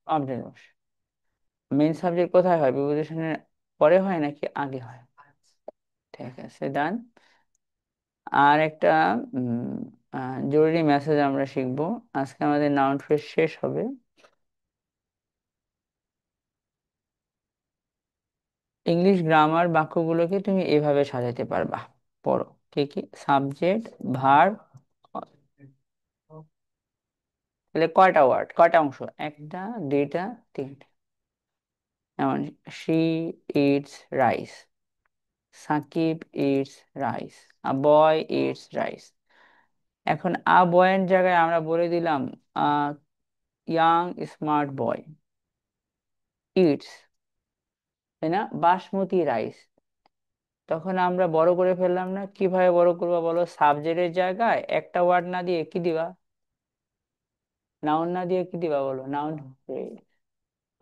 Object বসে। Main subject কোথায় হয়, প্রিপোজিশনের পরে হয় নাকি আগে হয়? ঠিক আছে, ডান। আর একটা জরুরি মেসেজ আমরা শিখবো। আজকে আমাদের নাউন ফ্রেজ শেষ হবে। ইংলিশ গ্রামার বাক্যগুলোকে তুমি এভাবে সাজাতে পারবা। পড়ো। কি কি? Subject, verb. তাহলে কয়টা ওয়ার্ড, কয়টা অংশ? একটা, দুইটা, তিনটা। যেমন she eats rice, Sakib eats rice, a boy eats rice. এখন আ বয়ের জায়গায় আমরা বলে দিলাম a young smart boy eats, তাই না, বাসমতি রাইস। তখন আমরা বড় করে ফেললাম না? কিভাবে বড় করবো বলো? সাবজেক্টের জায়গায় একটা ওয়ার্ড না দিয়ে কি দিবা? নাউন না দিয়ে কি দিবা বলো? নাউন।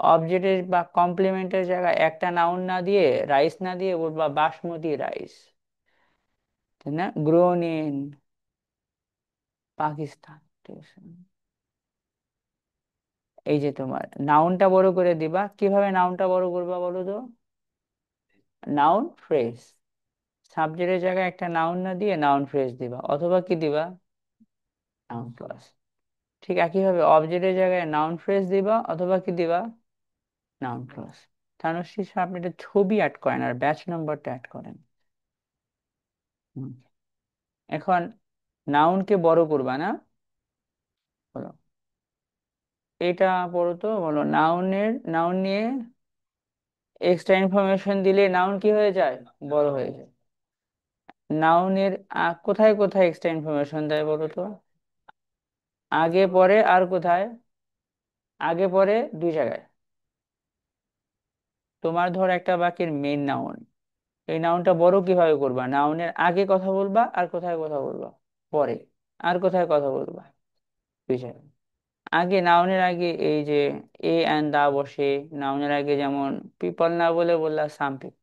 অবজেক্টের বা কমপ্লিমেন্টের জায়গায় একটা নাউন না দিয়ে, রাইস না দিয়ে বলবা বাসমতি রাইস, তাই না? Grown in Pakistan. ঠিক আছে। এই যে তোমার নাউনটা বড় করে দিবা, কিভাবে নাউনটা বড় করবা বলো তো? Noun phrase. সাবজেক্টের জায়গায় একটা নাউন না দিয়ে নাউন ফ্রেজ দিবা, অথবা কি দিবা? Noun clause. ঠিক একইভাবে অবজেক্টের জায়গায় নাউন ফ্রেজ দিবা, অথবা কি দিবা? Noun clause. তানস্রী স্যার, আপনি একটা ছবি অ্যাড করেন আর ব্যাচ নাম্বারটা অ্যাড করেন। হুম। এখন নাউনকে বড় করবা না? বলো। এটা পড়ো তো, বলো নাউন নিয়ে এক্সট্রা ইনফরমেশন দিলে নাউন কি হয়ে যায়? বড় হয়ে যায়। নাউনের কোথায় কোথায় এক্সট্রা ইনফরমেশন দেয় বলো তো? আগে পরে আর কোথায়? আগে পরে দুই জায়গায়। তোমার ধর একটা বাক্যের মেইন নাউন, এই নাউনটা বড় কিভাবে করবা? নাউনের আগে কথা বলবা, আর কোথায় কথা বলবা? পরে। আর কোথায় কথা বলবা? দুই জায়গায়। আগে, নাউনের আগে এই যে এ অ্যান্ড দা বসে। নাউনের আগে যেমন পিপল না বলে বললা সাম পিপল,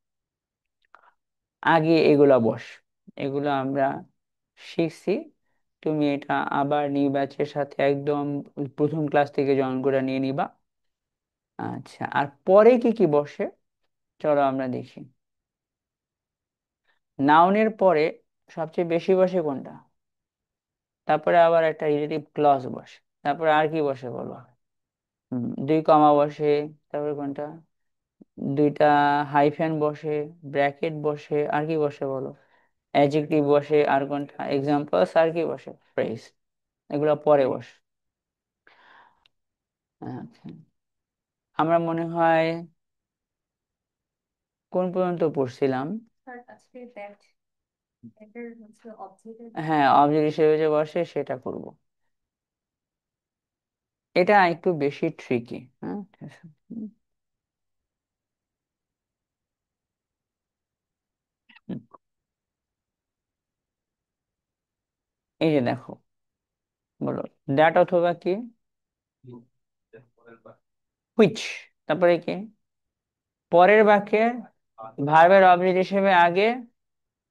আগে এগুলা বস। এগুলো আমরা শিখছি। তুমি এটা আবার নিউ ব্যাচের সাথে একদম প্রথম ক্লাস থেকে জয়েন করে নিয়ে নিবা। আচ্ছা, আর পরে কি কি বসে চলো আমরা দেখি। নাউনের পরে সবচেয়ে বেশি বসে কোনটা? তারপরে আবার একটা রিলেটিভ ক্লজ বসে। তারপরে আর কি বসে বলো? দুই কমা বসে। তারপরে কোনটা? দুইটা হাইফেন বসে, ব্র্যাকেট বসে, আর কি বসে বলো? অ্যাডজেক্টিভ বসে, আর কোনটা? এক্সাম্পলস, আর কি বসে? ফ্রেজ। এগুলো পরে বসে। আচ্ছা, আমরা মনে হয় কোন পর্যন্ত পড়ছিলাম? হ্যাঁ, অবজেক্ট হিসেবে যে বসে সেটা করব। এটা একটু বেশি ট্রিকি। হ্যাঁ, ঠিক আছে। হুম, এই যে দেখো, বলো দ্যাট অথবা কি? হুইচ। তারপরে কি? পরের বাক্যে ভার্বের অবজেক্ট হিসেবে আগে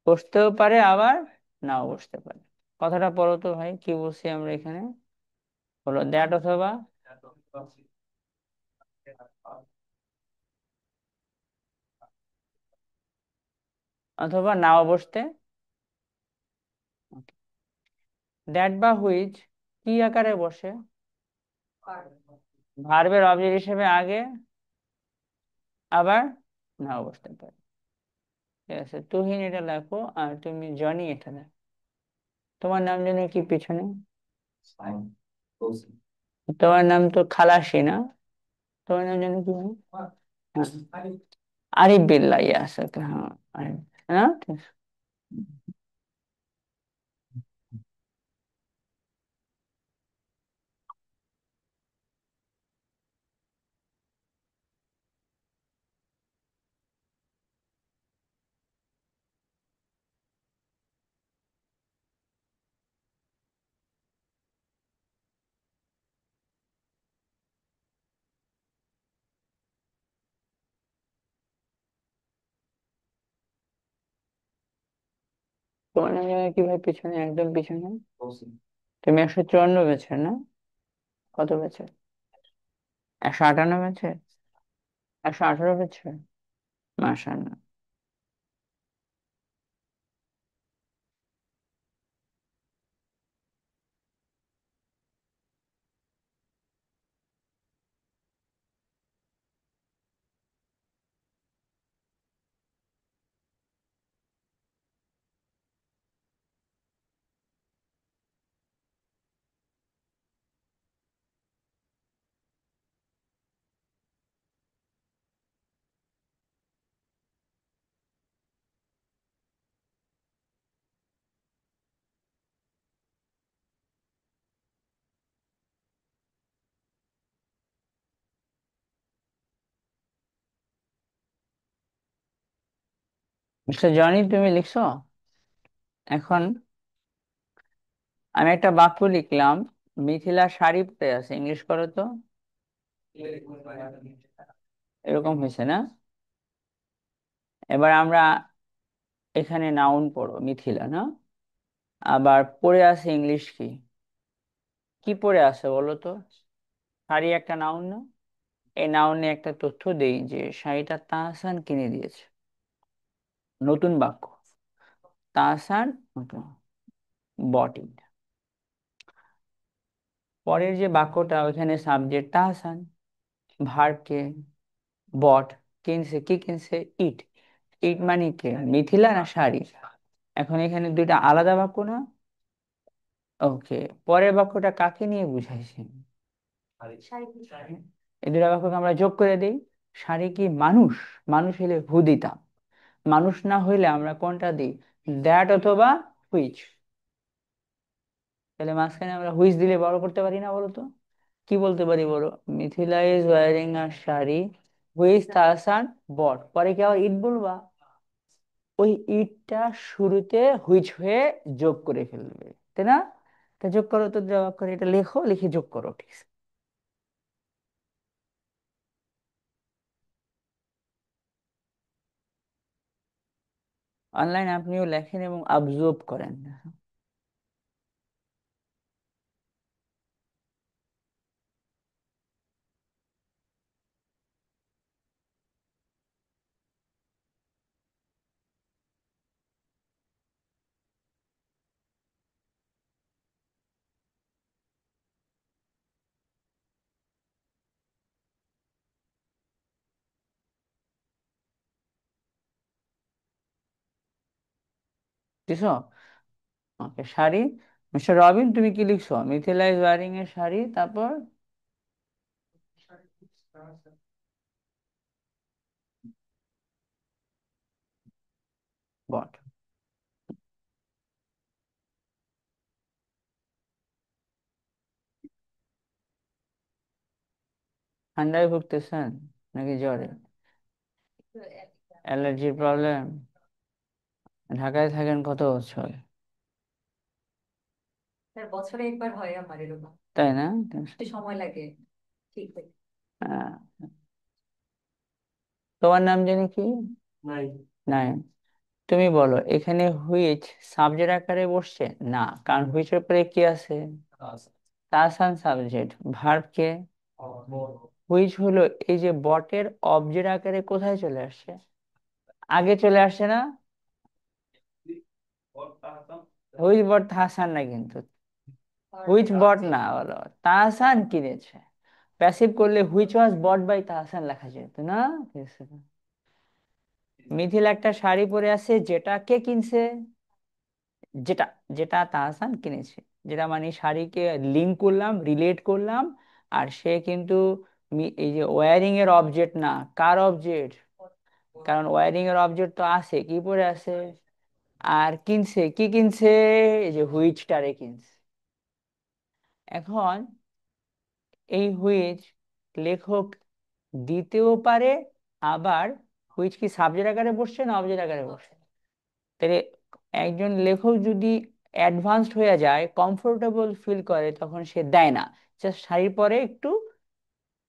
বসতেও পারে, আবার নাও বসতে পারে। কথাটা পড়ো তো ভাই, কি বলছি আমরা এখানে? বলো দ্যাট অথবা, অথবা নাও বসতে। দ্যাট বা হুইচ কি আকারে বসে? ভার্বের অবজেক্ট হিসেবে আগে, আবার নাও বসতে পারে। ঠিক আছে, তুহিন এটা লেখো, আর তুমি জনি এটা লেখো। তোমার নাম যেন কি পিছনে? তোমার নাম তো খালাসি না? তোমার নাম যেন কি? হ্যাঁ, আরিফ বিল্লাহ, ইয়াস, ওকে, হ্যাঁ, আরিফ। হ্যাঁ, ঠিক আছে। তোমার নাম যেন কি ভাই পিছনে, একদম পিছনে? তুমি 154 বেছে না? কত বেছে? 158 পেয়েছে? 118 পেয়েছে? মাশাআল্লাহ। মিস্টার জনি, তুমি লিখছো? এখন আমি একটা বাক্য লিখলাম, মিথিলা শাড়ি পরে আছে, ইংলিশ করো তো। এরকম হয়েছে না? এবার আমরা এখানে নাউন পড়ো, মিথিলা না? আবার পড়ে আছে ইংলিশ কি? কি পড়ে আছে বলো তো? শাড়ি একটা নাউন না? এই নাউনে একটা তথ্য দেই যে শাড়িটা তাহসান কিনে দিয়েছে। নতুন বাক্য, তাহসান বটি। পরের যে বাক্যটা, ওইখানে সাবজেক্ট তাহসান, ভার্ব কে? বট। কিনছে, কি কিনছে? ইট। ইট মানে কে, মিথিলা না শাড়ি? এখন এখানে দুইটা আলাদা বাক্য না? ওকে। পরের বাক্যটা কাকে নিয়ে বুঝাইছে? এই দুটা বাক্যকে আমরা যোগ করে দিই। শাড়ি কি মানুষ? মানুষ হলে হু দিতাম। মানুষ না হইলে আমরা কোনটা দিই? দ্যাট অথবা হুইচ। তাহলে মাঝখানে আমরা হুইচ দিলে বড় করতে পারি না, বলো তো? কি বলতে পারি বলো? Mithila is wearing a sari which Tahsan bought. পরে কি আবার ইট বলবা? ওই ইটটা শুরুতে হুইচ হয়ে যোগ করে ফেলবে, তাই না? তা যোগ করো তো, জবাব করে এটা লেখো, লিখে যোগ করো, ঠিক আছে? অনলাইন আপনিও লেখেন এবং অবজার্ভ করেন। বুঝছো? ওকে, শাড়ি। মিস্টার রবিন, তুমি কি লিখছো? মিথিলা ইজ ওয়ারিং এর শাড়ি, তারপর বট। ঠান্ডায় ভুগতেছেন নাকি জ্বরে? অ্যালার্জির প্রবলেম? ঢাকায় থাকেন কত বছর? তাই না? আহ, তোমার নাম জানি কি? নাই। তুমি বলো, এখানে হুইচ সাবজেক্ট আকারে বসছে? না, কারণ হুইচের পরে কি আছে? Tahsan subject. Verb K? Which হলো এই যে বটের অবজেক্ট আকারে কোথায় চলে আসছে? আগে চলে আসছে না? হুইচ বট তাহসান না কিন্তু। হুইচ বট না, বলো তাহসান কিনেছে। প্যাসিভ করলে which was bought by Tahsan লেখা যেত না? মিথিল একটা শাড়ি পরে আছে, যেটা কে কিনছে? যেটা, যেটা তাহসান কিনেছে। যেটা মানে শাড়িকে লিঙ্ক করলাম, রিলেট করলাম। আর সে কিন্তু এই যে ওয়ারিং এর অবজেক্ট না। কার অবজেক্ট? কারণ ওয়ারিং এর অবজেক্ট তো আছে, কি পরে আছে? আর কিনছে, কি কিনছে? এই যে হুইচটারে কিনছে। এখন এই হুইচ লেখক দিতেও পারে, আবার হুইচ কি সাবজেক্ট আকারে বসছে না অবজেক্ট আকারে বসছে? তাহলে একজন লেখক যদি অ্যাডভান্সড হয়ে যায়, কমফোর্টেবল ফিল করে, তখন সে দেয় না। জাস্ট শাড়ির পরে একটু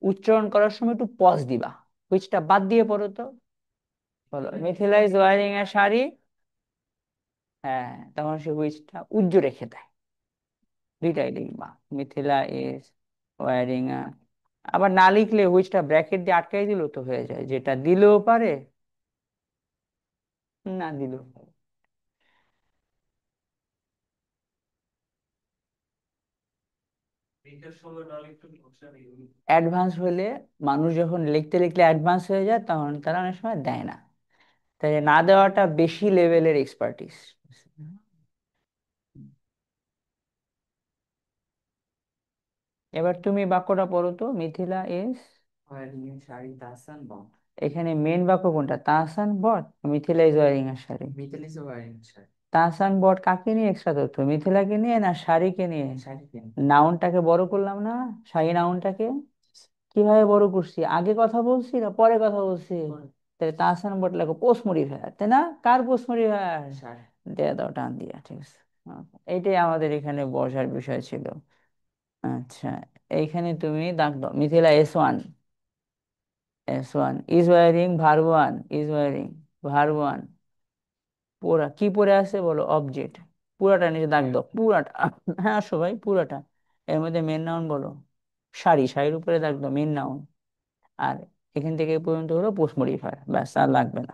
উচ্চারণ করার সময় একটু পজ দিবা। হুইচটা বাদ দিয়ে পড়ো তো। বলো Mithila is wearing a sari. হ্যাঁ, তখন সে হুইচটা উজ্জ্ব রেখে দেয়। দুইটাই লিখবা। মিথিলা ইজ ওয়ারিং আবার না লিখলে হুইচটা ব্র্যাকেট দিয়ে আটকাই দিলেও তো হয়ে যায়, যেটা দিলেও পারে, না দিলেও পারে। অ্যাডভান্স হলে, মানুষ যখন লিখতে লিখলে অ্যাডভান্স হয়ে যায় তখন তারা অনেক সময় দেয় না। তাই না দেওয়াটা বেশি লেভেলের এক্সপার্টিস। এবার তুমি বাক্যটা পড়ো তো, মিথিলা ইজ, এখানে মেন বাক্য কোনটা, তাহসান বট, Mithila is wearing a sari? Tahsan বট কাকে নিয়ে এক্সট্রা তথ্য, মিথিলাকে নিয়ে না শাড়িকে নিয়ে? নাউনটাকে বড় করলাম না, শাড়ি নাউনটাকে। কিভাবে বড় করছি, আগে কথা বলছি না পরে কথা বলছি? তাহলে তাহসান বট লেখো পোস্ট মডিফায়ার, তাই না? কার পোস্ট মডিফায়ার? দিয়ে দাও টান দিয়া, ঠিক আছে। এইটাই আমাদের এখানে বসার বিষয় ছিল। আচ্ছা, এইখানে তুমি দাগ দাও, Mithila S1, S1 is wearing, verb one, is wearing verb one. পুরা কি পরে আছে বলো, অবজেক্ট। পুরাটা নিচে দাগ দাও, পুরাটা। হ্যাঁ সবাই পুরাটা। এর মধ্যে মেন নাউন বলো, শাড়ি, শাড়ির উপরে দাগ দাও মেন নাউন। আর এখান থেকে এই পর্যন্ত হলো পোস্ট মডিফায়ার, ব্যাস আর লাগবে না।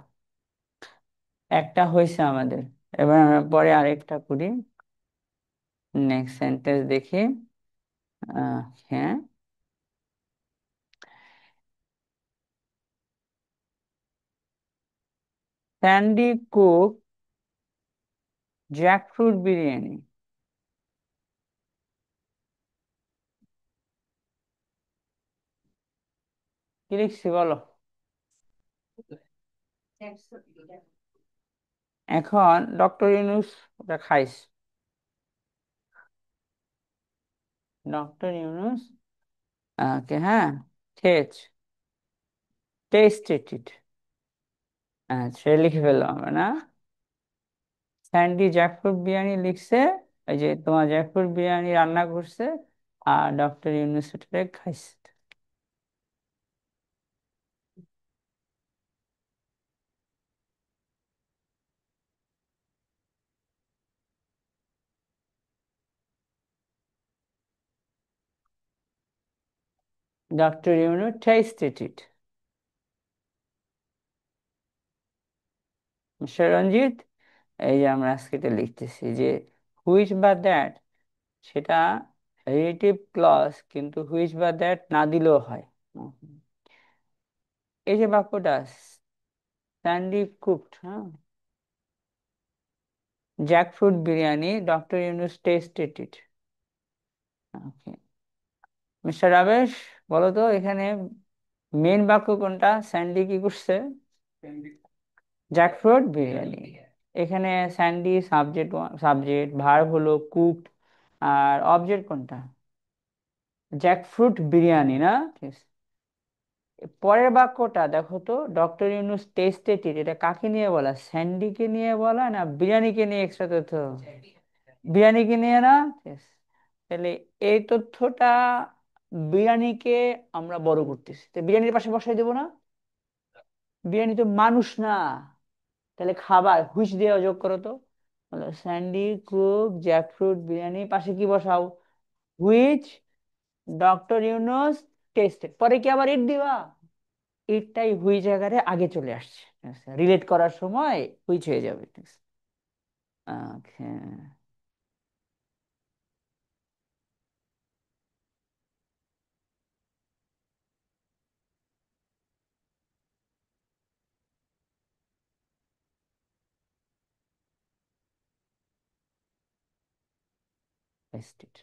একটা হয়েছে আমাদের। এবার আমরা পরে আরেকটা করি। নেক্সট সেন্টেন্স দেখি। হ্যাঁ, স্যান্ডি কুক জ্যাকফ্রুট বিরিয়ানি। কি লিখছি বলো? এখন ডক্টর ইউনুস ওটা খাইস, ডক্টর ইউনুস কে, হ্যাঁ, খেয়েছ, টেস্টেড ইট। আচ্ছা লিখে ফেললাম আমরা না, স্যান্ডি জ্যাকফ্রুট বিরিয়ানি লিখছে, এই যে তোমার জ্যাকফ্রুট বিরিয়ানি রান্না করছে, আর ডক্টর ইউনুস ওটা খাইছে। ডক্টর ইউনুস টেস্টেড ইট। মিস্টার রঞ্জিত, এই যে আমরা আজকে এটা লিখতেছি যে হুইচ বা দ্যাট, সেটা রিলেটিভ ক্লজ, কিন্তু হুইচ বা দ্যাট না দিলেও হয়। হুম। এই যে বাক্যটা, স্যান্ডি কুকড, হ্যাঁ, jackfruit biryani, doctor Yunus tested it. Okay, mister Rabesh, বলো তো এখানে মেন বাক্য কোনটা, স্যান্ডি কি করছে? জ্যাকফ্রুট বিরিয়ানি। এখানে স্যান্ডি সাবজেক্ট, সাবজেক্ট, ভার্ব হলো কুকড, আর অবজেক্ট কোনটা, জ্যাকফ্রুট বিরিয়ানি না? ঠিক আছে। পরের বাক্যটা দেখো তো, ডক্টর ইউনুস টেস্টেড ইট, এটা কাকে নিয়ে বলা, স্যান্ডিকে নিয়ে বলা না বিরিয়ানিকে নিয়ে এক্সট্রা তথ্য? বিরিয়ানিকে নিয়ে না? ঠিক আছে। তাহলে এই তথ্যটা, বিরিয়ানিকে আমরা বড় করতেছি, তো বিরিয়ানির পাশে বসাই দেবো না? বিরিয়ানি তো মানুষ না, তাহলে খাবার, হুইচ দিয়ে যোগ করো তো। স্যান্ডি কুক জ্যাকফ্রুট বিরিয়ানি, পাশে কি বসাও, হুইচ ডক্টর ইউনুস টেস্টেড, পরে কি আবার ইট দিবা? ইটটাই হুইচ আকারে আগে চলে আসছে, রিলেট করার সময় হুইচ হয়ে যাবে। ওকে, টেস্টেড।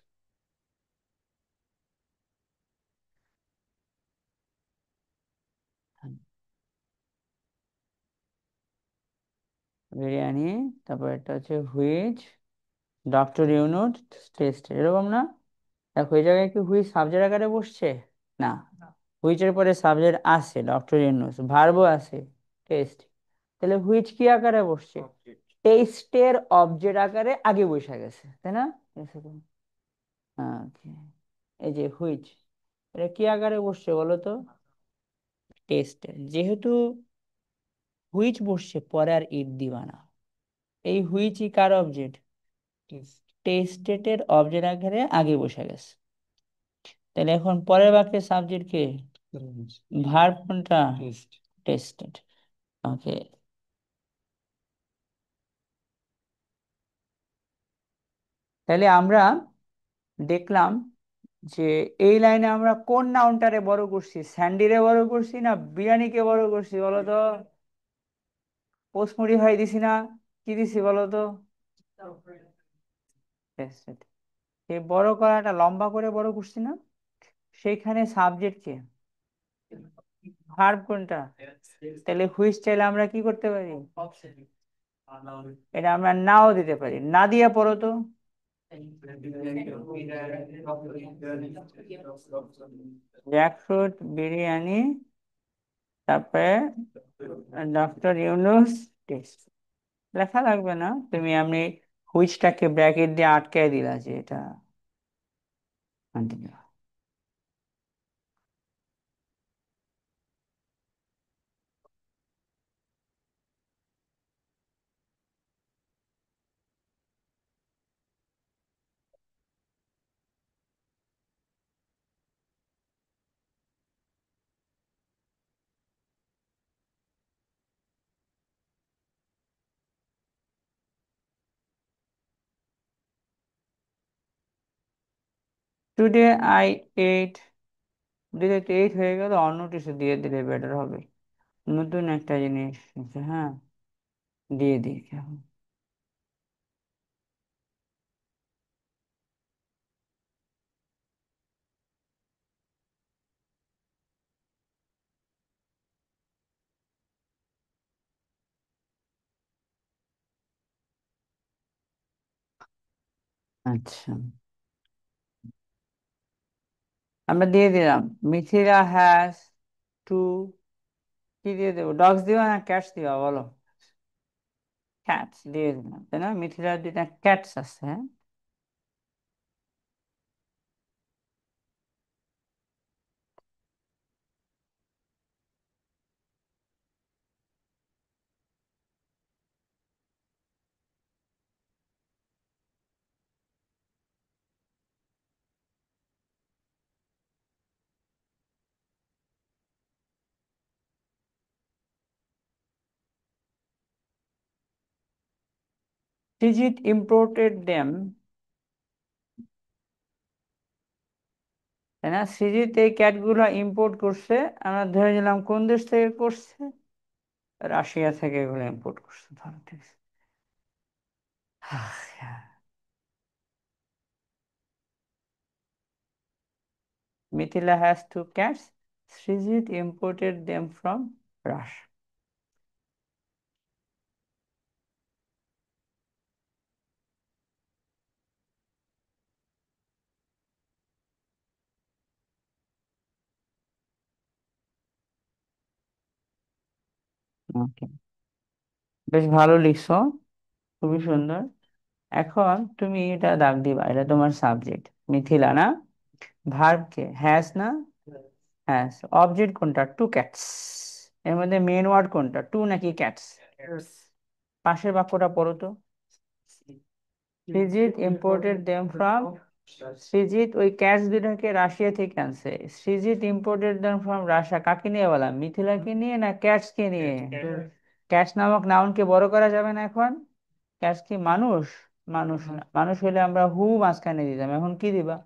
বিরিয়ানি, তারপর এটা হচ্ছে হুইচ ডক্টর ইউনুস টেস্টেড, এরকম না? দেখো এই জায়গায় কি হুইচ সাবজেক্ট আকারে বসছে? না, হুইচের পরে সাবজেক্ট আছে ডক্টর ইউনুস, ভার্বও আছে টেস্ট, তাহলে হুইচ কি আকারে বসছে, টেস্টের অবজেক্ট আকারে আগে বসে গেছে, তাই না? ওকে, এই যে হুইচ, এটা কি আকারে বসছে বলো তো, টেস্টের, যেহেতু হুইচ বসছে পরে আর ইট দিবা না, এই হুইচই কার অবজেক্ট, টেস্টেড এর অবজেক্ট আকারে আগে বসে গেছে। তাহলে এখন পরের বাক্যের সাবজেক্ট কে? ভার্ব কোনটা? টেস্টেড। ওকে। তাহলে আমরা দেখলাম যে এই লাইনে আমরা কোন নাউনটারে বড় করছি, স্যান্ডিরে বড় করছি না বিরিয়ানিকে বড় করছি বলো তো? পোস্ট মডিফাই দিছি না? কি দিছি বলো তো? Tested। এই বড় করাটা লম্বা করে বড় করছি না? সেইখানে সাবজেক্ট কে? ভার্ব কোনটা? তাহলে হুইচ চাইলে আমরা কি করতে পারি? এটা আমরা নাও দিতে পারি, না দিয়ে পড়ো তো। জ্যাকফ্রুট বিরিয়ানি, তারপরে ডক্টর ইউনুস টেস্ট। লেখা লাগবে না, তুমি আমি হুইচটাকে ব্র্যাকেট দিয়ে আটকে দিলা যে এটা continue। টুডে আই এইট, দিলে তো এইট হয়ে গেল, অন্য কিছু দিয়ে দিলে বেটার হবে। নতুন একটা জিনিস আছে, হ্যাঁ, দিয়ে দিই এখন। আচ্ছা, আমরা দিয়ে দিলাম মিথিলা হ্যাজ টু, কি দিয়ে দেবো? ডগস দিবা না ক্যাটস দিবা বলো? ক্যাটস দিয়ে দিলাম, তাই না? মিথিলার দুইটা ক্যাটস আছে, হ্যাঁ। Srijit imported them, তাই না? সৃজিত এই ক্যাট গুলা ইম্পোর্ট করছে। আমরা ধরে নিলাম কোন দেশ থেকে করছে? রাশিয়া থেকে এগুলো ইম্পোর্ট করছে, ধরো, ঠিক আছে। Mithila has two cats, Srijit imported them from Russia. Okay, বেশ ভালো লিখছো, খুবই সুন্দর। এখন তুমি এটা দাগ দিবা, এটা তোমার সাবজেক্ট মিথিলা না? ভার্ব কে? হ্যাজ না? হ্যাজ। অবজেক্ট কোনটা? Two cats. এর মধ্যে মেন ওয়ার্ড কোনটা, টু নাকি ক্যাটস? পাশের বাক্যটা পড়ো তো। Srijit imported them from, Srijit ওই ক্যাটস দুটাকে রাশিয়া থেকে আনছে। Srijit imported them from Russia, কাকে নিয়ে বললাম? মিথিলাকে নিয়ে না ক্যাটস কে নিয়ে? ক্যাটস নামক নাউনকে বড় করা যাবে না এখন? ক্যাটস কি মানুষ? মানুষ না, মানুষ হলে আমরা হু মাঝখানে দিতাম, এখন কি দিবা?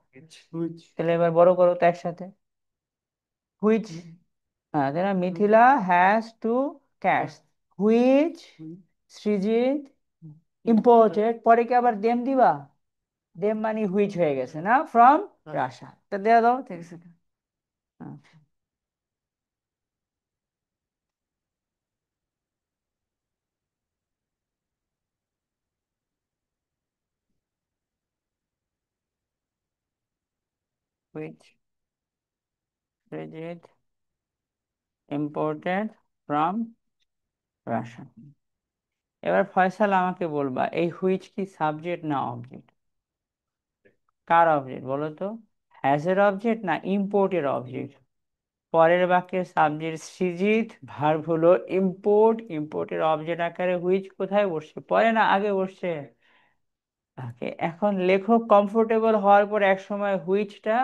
তাহলে এবার বড় করো তো একসাথে। হুইচ, হ্যাঁ তাই না? Mithila has two cats, which Srijit imported, পরে কি আবার দেম দিবা? দেম মানে হুইচ হয়ে গেছে না, ফ্রম রাশিয়া, তা দেয়া দাও, ঠিক আছে। Which Srijit imported from Russia. এবার ফয়সাল আমাকে বলবা, এই হুইচ কি সাবজেক্ট না অবজেক্ট? কার অবজেক্ট বলো তো? হ্যাজ এর অবজেক্ট না ইম্পোর্টের অবজেক্ট? পরের বাক্যের সাবজেক্ট সৃজিত, ভার্ব হলো ইম্পোর্ট, ইম্পোর্টের অবজেক্ট আকারে হুইচ কোথায় বসছে, পরে না আগে বসছে? ওকে, এখন লেখক কমফোর্টেবল হওয়ার পর এক সময় হুইচটা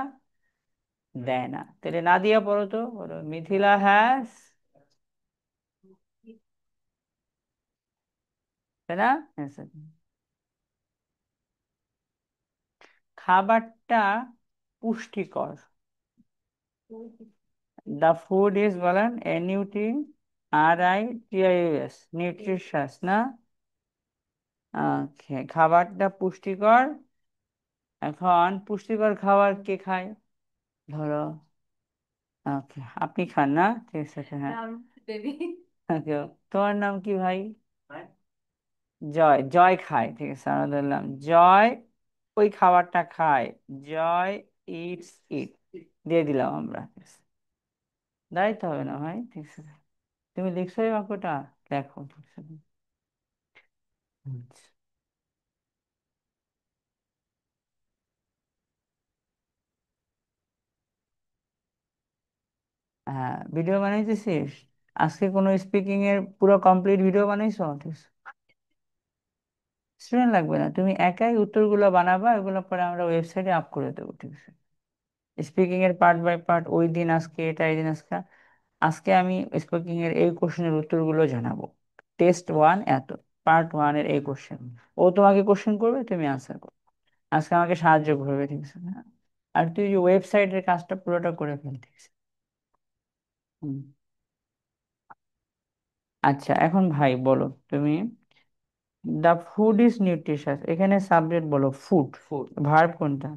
দেয় না, তাহলে না দিয়া পড়ো তো, বলো মিথিলা হ্যাজ, তাই না? Answer. খাবারটা পুষ্টিকর। দ্য ফুড ইজ বলেন NUTRITIOUS, নিউট্রিশাস না? খাবারটা পুষ্টিকর। এখন পুষ্টিকর খাবার কে খায়? ধরো, ওকে আপনি খান না, ঠিক আছে, হ্যাঁ। Okay, তোমার নাম কি ভাই? জয়, জয় খায়, ঠিক আছে, আমরা ধরলাম জয় ওই খাবারটা খায়। জয় ইটস ইট, দিয়ে দিলাম আমরা, ঠিক আছে। দাঁড়াইতে হবে না ভাই, ঠিক আছে। তুমি লিখছো এই বাক্যটা, দেখো, ঠিক আছে। আচ্ছা। হ্যাঁ, ভিডিও বানাইতেছিস? আজকে কোনো স্পিকিং এর পুরো কমপ্লিট ভিডিও বানাইছো? ঠিক আছে, স্টুডেন্ট লাগবে না, তুমি একাই উত্তরগুলো বানাবা, এগুলো পরে আমরা ওয়েবসাইটে আপ করে দেবো, ঠিক আছে। স্পিকিং এর পার্ট বাই পার্ট, ওই দিন আজকে এটা, এই দিন আজকে। আজকে আমি স্পিকিং এর এই কোশ্চেনের উত্তরগুলো জানাবো। টেস্ট 1 এত, পার্ট 1 এর এই কোশ্চেন, ও তোমাকে কোশ্চেন করবে, তুমি আনসার করবে, আজকে আমাকে সাহায্য করবে, ঠিক আছে, হ্যাঁ। আর তুই যে ওয়েবসাইটের কাজটা পুরোটা করে ফেল, ঠিক আছে। হুম। আচ্ছা, এখন ভাই বলো তুমি, দ্য ফুড ইজ নিউট্রিশাস, এখানে সাবজেক্ট বলো ফুড, ফুড ভার্ব কোনটা?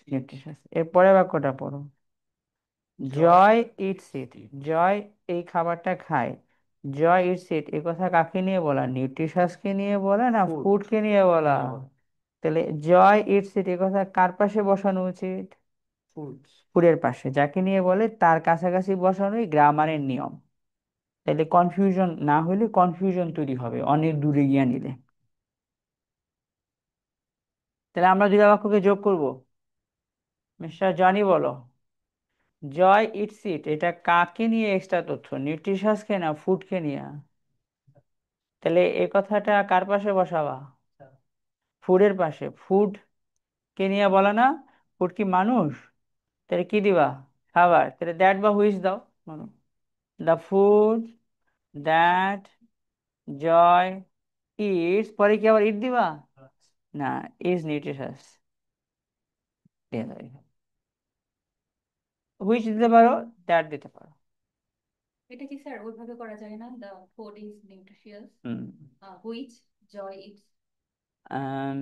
নিউট্রিশাস। এর পরের বাক্যটা পড়ো, জয় ইটস ইট, জয় এই খাবারটা খায়। জয় ইটস ইট এ কথা কাকে নিয়ে বলা, নিউট্রিশাসকে নিয়ে বলা না ফুডকে নিয়ে বলা? তাহলে জয় ইটস ইট এ কথা কার পাশে বসানো উচিত? ফুডের পাশে, যাকে নিয়ে বলে তার কাছাকাছি বসানোই গ্রামারের নিয়ম। তাহলে কনফিউশন না হলে, কনফিউশন তৈরি হবে অনেক দূরে গিয়ে নিলে। তাহলে আমরা দুটা বাক্যকে যোগ করব। মিস্টার জনি বলো, জয় ইটস ইট এটা কাকে নিয়ে এক্সট্রা তথ্য, নিউট্রিশাসকে না ফুডকে নিয়ে? তাহলে এই কথাটা কার পাশে বসাবা? ফুডের পাশে। ফুড কে নিয়ে বলা না? ফুড কি মানুষ? তাহলে কি দিবা? খাবার, তাহলে দ্যাট বা হুইচ দাও, বলো। The food that Joy eats, পরে কি আবার ইট দিবা? না, ইজ নিউট্রিশাস দিয়ে দাও। হুইচ দিতে পারো, দ্যাট দিতে পারো। এটা কি স্যার ওইভাবে করা যায় না? The food is nutritious, hmm. Which Joy eats. Um,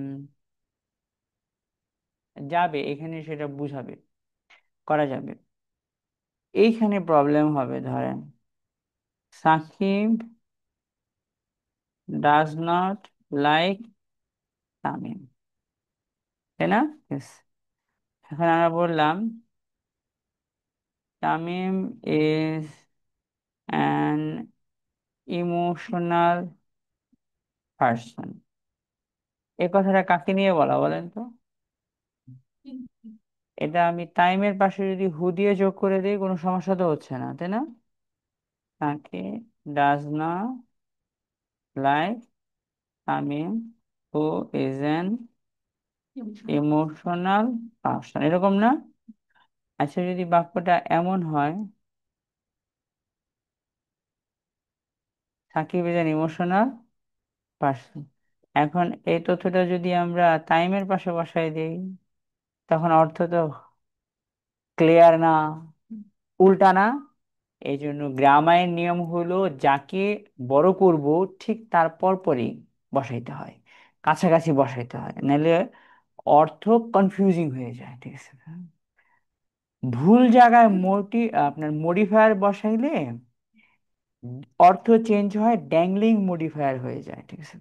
যাবে, এখানে সেটা বুঝাবে, করা যাবে। এইখানে প্রবলেম হবে, ধরেন Sakib does not like Tamim, তাই না? Yes. এখন আমরা বললাম Tamim is an emotional person, এই কথাটা কাকে নিয়ে বলা বলেন তো? এটা আমি টাইমের পাশে যদি হু দিয়ে যোগ করে দিই, কোনো সমস্যা তো হচ্ছে না, তাই না? তাকে ডাজ না like Tamim who is an emotional person, এরকম না? আচ্ছা, যদি বাক্যটা এমন হয়, Sakib is an emotional person, এখন এই তথ্যটা যদি আমরা টাইমের পাশে বসাই দিই, তখন অর্থ তো ক্লিয়ার না, উল্টা না? এই জন্য গ্রামারের নিয়ম হলো, যাকে বড় করব ঠিক তার পরপরই বসাইতে হয়, কাছাকাছি বসাইতে হয়, নাহলে অর্থ কনফিউজিং হয়ে যায়, ঠিক আছে। ভুল জায়গায় আপনার মডিফায়ার বসাইলে অর্থ চেঞ্জ হয়, ড্যাংলিং মডিফায়ার হয়ে যায়, ঠিক আছে,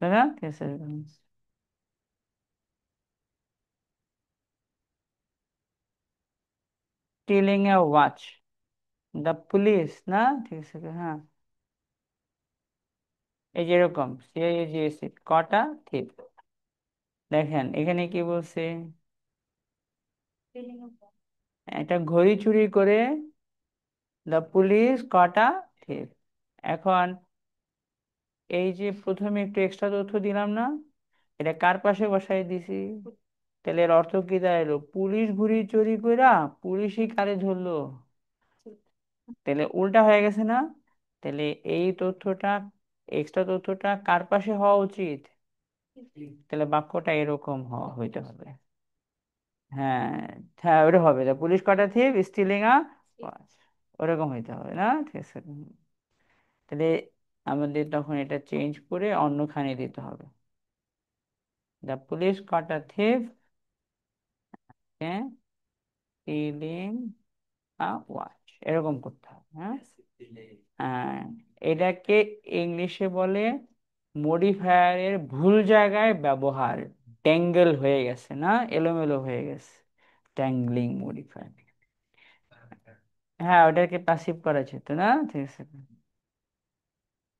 তাই না? ঠিক আছে। Stealing A watch, the police না, ঠিক আছে, হ্যাঁ। এই যেরকম সিআইএজিএসি কটা ঠিক, দেখেন এখানে কি বলছে, একটা ঘড়ি চুরি করে দ্য পুলিশ কটা ঠিক। এখন এই যে প্রথমে একটু এক্সট্রা তথ্য দিলাম না, এটা কার পাশে বসাই দিছি? তাহলে এর অর্থ কি দাঁড়ালো? পুলিশ ঘুড়ি চুরি কইরা পুলিশই কারে ধরলো। তাহলে উল্টা হয়ে গেছে না? তাহলে এই তথ্যটা, এক্সট্রা তথ্যটা কার পাশে হওয়া উচিত? তাহলে বাক্যটা এরকম হওয়া হইতে হবে। হ্যাঁ, হ্যাঁ ওটা হবে, তা পুলিশ কটা থিপ স্টিলিং আ ওয়াচ, ওরকম হইতে হবে না? ঠিক আছে। তাহলে আমাদের তখন এটা চেঞ্জ করে অন্যখানে দিতে হবে। দ্য পুলিশ কটা থিপ স্টিলিং আ ওয়াচ, এরকম করতে হবে। হ্যাঁ, হ্যাঁ, এটাকে ইংলিশে বলে মডিফায়ারের ভুল জায়গায় ব্যবহার। ট্যাঙ্গেল হয়ে গেছে না, এলোমেলো হয়ে গেছে, ট্যাঙ্গলিং মডিফায়ার। হ্যাঁ, ওটাকে প্যাসিভ করা যেত না? ঠিক আছে,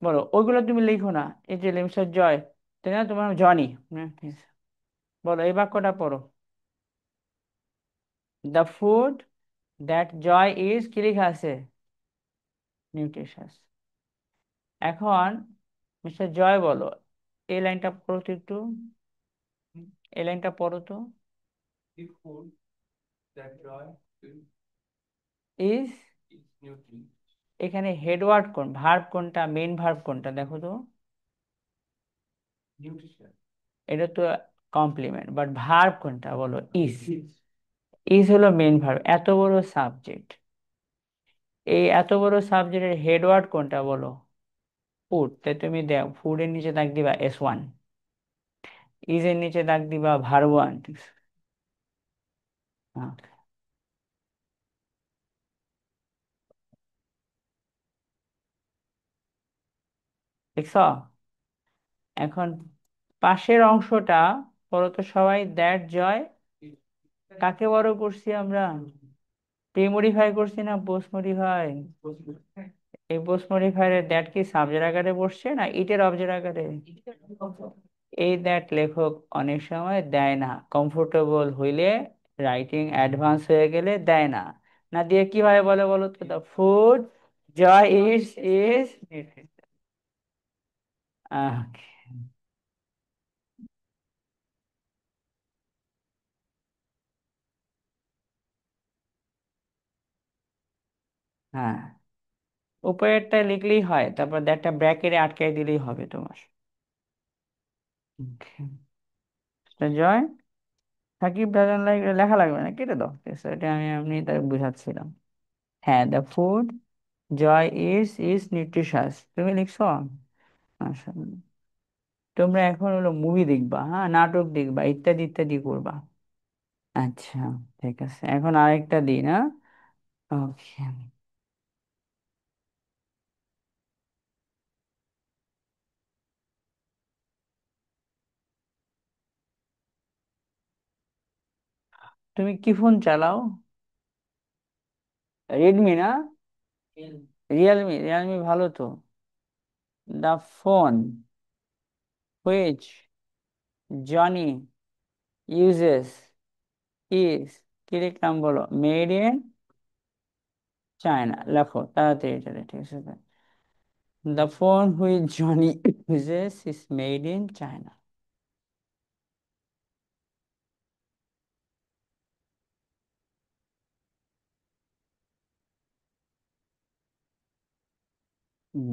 বলো ওইগুলো তুমি লিখো না। এই যে মিস্টার জয়, তাই না, তোমার নাম জনি। হ্যাঁ, ঠিক আছে। বলো এই বাক্যটা পড়ো। The food that Joy is, কি লেখা আছে? নিউট্রিশাস। এখন মিস্টার জয় বলো, এই লাইনটা পড়ো তো একটু, এই লাইনটা পড়ো তো। ইজ, এখানে হেডওয়ার্ড কোন, ভার্ব কোনটা, মেইন ভার্ব কোনটা দেখো তো। এটা তো কমপ্লিমেন্ট, বাট ভার্ব কোনটা বলো? ইজ। ইজ হলো মেইন ভার্ব, এত বড় সাবজেক্ট। এই এত বড় সাবজেক্টের হেডওয়ার্ড কোনটা বলো? ফুড। তাই তুমি দেখ, ফুডের নিচে দাগ দিবা S1, ইজ এর নিচে দাগ দিবা ভার্ব 1। হ্যাঁ, দেখছ? এখন পাশের অংশটা বলো তো সবাই, দ্যাট জয় কাকে বড় করছি আমরা? প্রি মডিফাই করছি না পোস্ট মডিফাই? এই পোস্ট মডিফায়ারের দ্যাট কি সাবজেক্ট আকারে বসছে না ইটের অবজেক্ট আকারে? এই দ্যাট লেখক অনেক সময় দেয় না, কমফোর্টেবল হইলে, রাইটিং অ্যাডভান্স হয়ে গেলে দেয় না। না দিয়ে কিভাবে বলে বলো তো? দ্য ফুড জয় ইজ হ্যাঁ, উপরেরটা লিখলেই হয়, তারপর দ্যাটটা ব্র্যাকেটে আটকাই দিলেই হবে তোমার। Okay. Joy Sakib doesn't like, লেখা লাগবে না, কেটে দাও, ঠিক আছে, এটা আমি এমনি তাই বুঝাচ্ছিলাম। হ্যাঁ, the food Joy is nutritious, তুমি লিখছো। আচ্ছা, তোমরা এখন হলো মুভি দেখবা, হ্যাঁ নাটক দেখবা, ইত্যাদি ইত্যাদি করবা। আচ্ছা, ঠিক আছে, এখন আরেকটা দিন, হ্যাঁ। ওকে, তুমি কি ফোন চালাও? রেডমি না? রিয়েলমি, রিয়েলমি ভালো তো। The phone which Johnny uses is, কি লিখলাম বলো? মেড ইন চায়না, লেখো তাড়াতাড়ি এটা, ঠিক আছে। The phone which Johnny uses is made in China.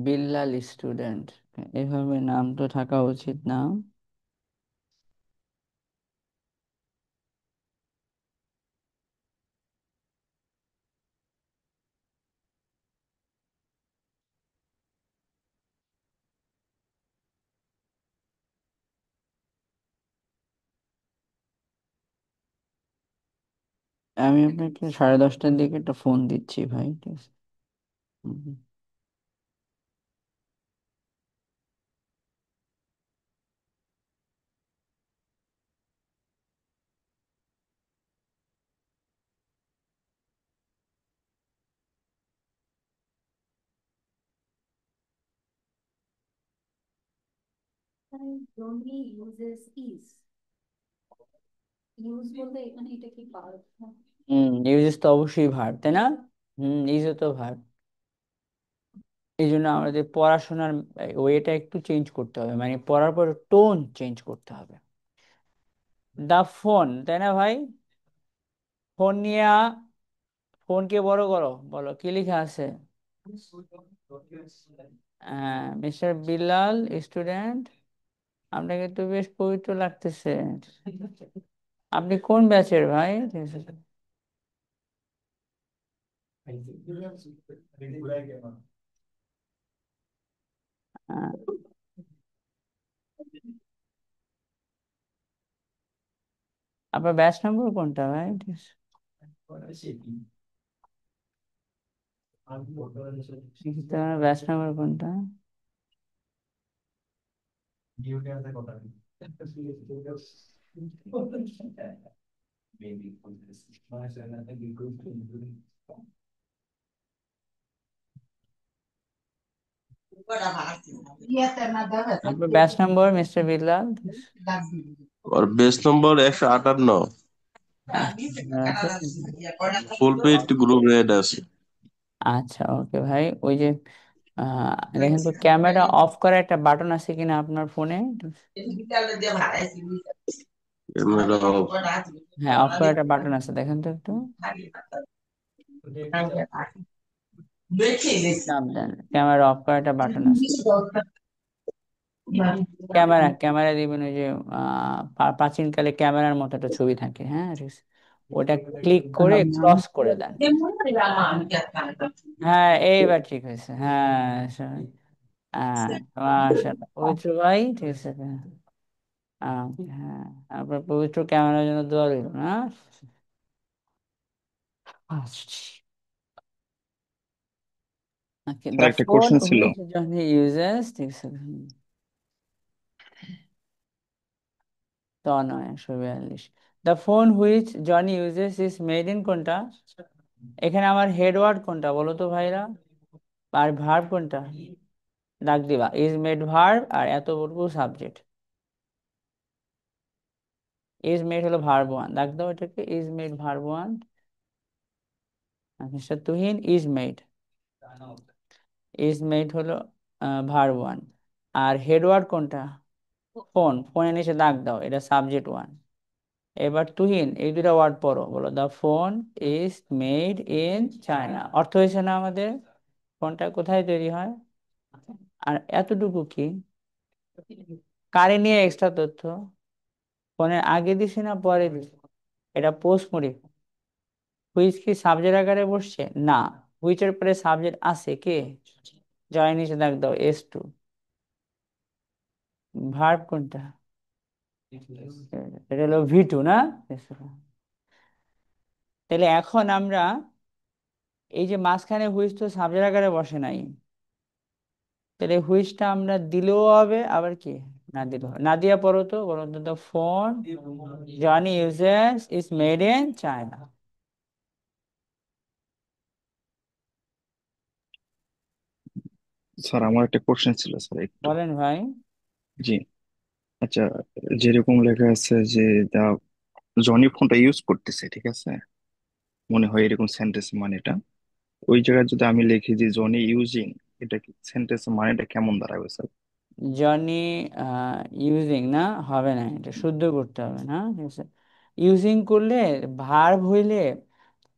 Billal student, এভাবে নাম তো থাকা উচিত না। আমি আপনাকে 10:30টার দিকে একটা ফোন দিচ্ছি ভাই, ঠিক আছে? হুম। only uses is, ইউজ বলতে এখানে এটা কি পার্ট? ইউজেস তো অবশ্যই ভার্ব, তাই না? ইউজও তো ভার্ব। এই জন্য আমাদের পড়াশোনার ওয়েটা একটু চেঞ্জ করতে হবে, মানে পড়ার পর টোন চেঞ্জ করতে হবে। দা ফোন, তাই না ভাই? ফোন নিয়ে, ফোনকে বড় করো, বলো কি লেখা আছে? মিস্টার বিল্লাল স্টুডেন্ট, আপনাকে তো বেশ পবিত্র লাগতেছে। আপনি কোন ব্যাচের ভাই? আহ, আপনার ব্যাচ নম্বর কোনটা ভাই? তোমার ব্যাচ নম্বর কোনটা? আপনার ব্যাচ নম্বর মিস্টার বিল্লাল? और बेस नंबर 158। আছে। ফুল পেইড গ্রুপ রেড আছে। আচ্ছা ওকে ভাই, ওই যে দেখেন তো ক্যামেরা অফ করার একটা বাটন আছে কিনা আপনার ফোনে? Camera off. হ্যাঁ, অফ করার একটা বাটন আছে, দেখেন তো একটু। সাবধান, ক্যামেরা অফ করার একটা বাটন আছে। ক্যামেরা দিবেন ওই যে প্রাচীনকালে ক্যামেরার মতো একটা ছবি থাকে, হ্যাঁ ঠিক আছে? ওটা ক্লিক করে ক্রস করে দেন। হ্যাঁ এইবার ঠিক হয়েছে, হ্যাঁ হ্যাঁ, মাশাআল্লাহ পবিত্র ভাই, ঠিক আছে। হ্যাঁ, আপনার পবিত্র ক্যামেরার জন্য দোয়া রইল না। ওকে, স্যার দ্য একটা ফোন কোশ্চেন ছিল। হুইচ জনি ইউজেস, ঠিক আছে। তো নয়, 142। The phone which Johnny uses is made in কোনটা? এখানে আমার হেড ওয়ার্ড কোনটা বলো তো ভাইরা? আর ভার্ব কোনটা? দাগ দিবা, ইজ মেড ভার্ব আর এতটুকু সাবজেক্ট। ইজ মেড হলো ভার্ব ওয়ান, দাগ দাও এটাকে, is made verb one. Mister Tuhin, is made, is made হলো ভার্ব ওয়ান। আর হেড ওয়ার্ড কোনটা? ফোন, ফোনের নিচে দাগ দাও, এটা সাবজেক্ট ওয়ান। এবার তুহিন এই দুটা ওয়ার্ড পড়ো, বলো the phone is made in China. অর্থ হয়েছে না আমাদের? ফোনটা কোথায় তৈরি হয়? আর এতটুকু কি কারে নিয়ে এক্সট্রা তথ্য? ফোনের আগে দিছি না পরে দিছি? এটা পোস্ট মডিফ। হুইচ কি সাবজেক্ট আকারে বসছে না? হুইচের পরে সাবজেক্ট আছে কে? জয় নিচে দাগ দাও, S2। ভার্ব কোনটা? এটা হলো V2 না? তাহলে এখন আমরা এই যে মাঝখানে হুইচ তো সাবজেক্ট আকারে বসে নাই, তাহলে হুইচটা আমরা দিলেও হবে, আবার কি না দিলেও হবে। না দিয়া পড়ো তো, বলো তো the phone Johnny uses is made in China. Sir আমার একটা কোশ্চেন ছিল স্যার একটু। বলেন ভাই। জি। আচ্ছা, যেরকম লেখা আছে যে দা জনি ফোনটা ইউজ করতেছে, ঠিক আছে, মনে হয় এরকম সেন্টেন্স মানেটা। ওই জায়গায় যদি আমি লিখি যে জনি ইউজিং, এটা কি সেন্টেন্স মানেটা কেমন দাঁড়াবে স্যার? জনি ইউজিং না, হবে না, এটা শুদ্ধ করতে হবে না, ঠিক আছে? ইউজিং করলে ভার্ব হইলে,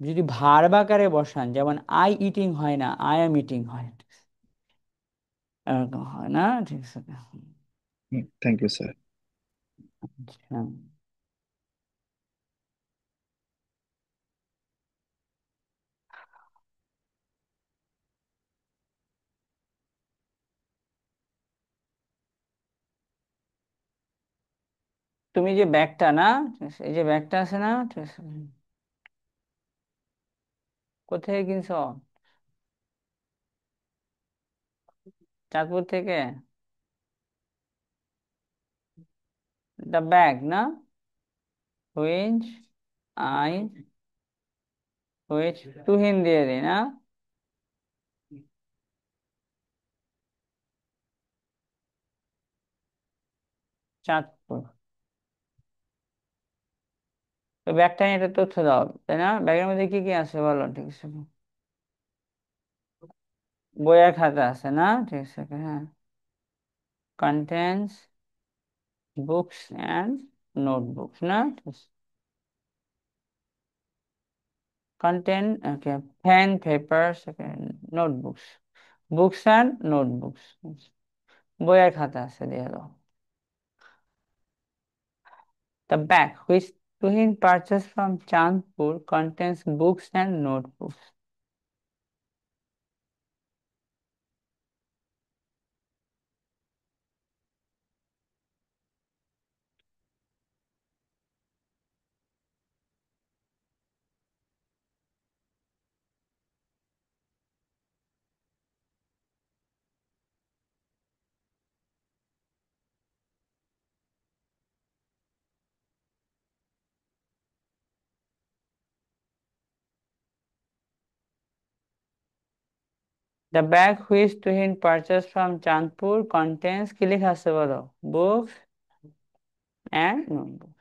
যদি ভার্ব আকারে বসান, যেমন আই ইটিং হয় না, আই এম ইটিং হয়, এরকম হয় না, ঠিক আছে? Thank you sir. আচ্ছা, তুমি যে ব্যাগটা না, ঠিক আছে, এই যে ব্যাগটা আছে না, ঠিক আছে, কোথায় কিনছো? চাঁদপুর থেকে? দ্য ব্যাগ না, হুইচ আই, হুইচ তুহিন দিয়ে দিই না? চাঁদপুর। তো ব্যাগটা নিয়ে একটা তথ্য দাও, তাই না? ব্যাগের মধ্যে কি কি আছে বলো, ঠিক আছে? বইয়ের খাতা আছে না, ঠিক আছে, হ্যাঁ। কন্টেন্স বুকস অ্যান্ড notebooks, না? Contain, okay, pen, papers, okay, notebooks. Books and notebooks. বইয়ের খাতা আছে দিয়ে দাও। The bag which Tuhin purchased from Chandpur contains books and notebooks. The bag which Tuhin purchased from Chandpur contains কি লেখা আছে বলো? Books and notebooks.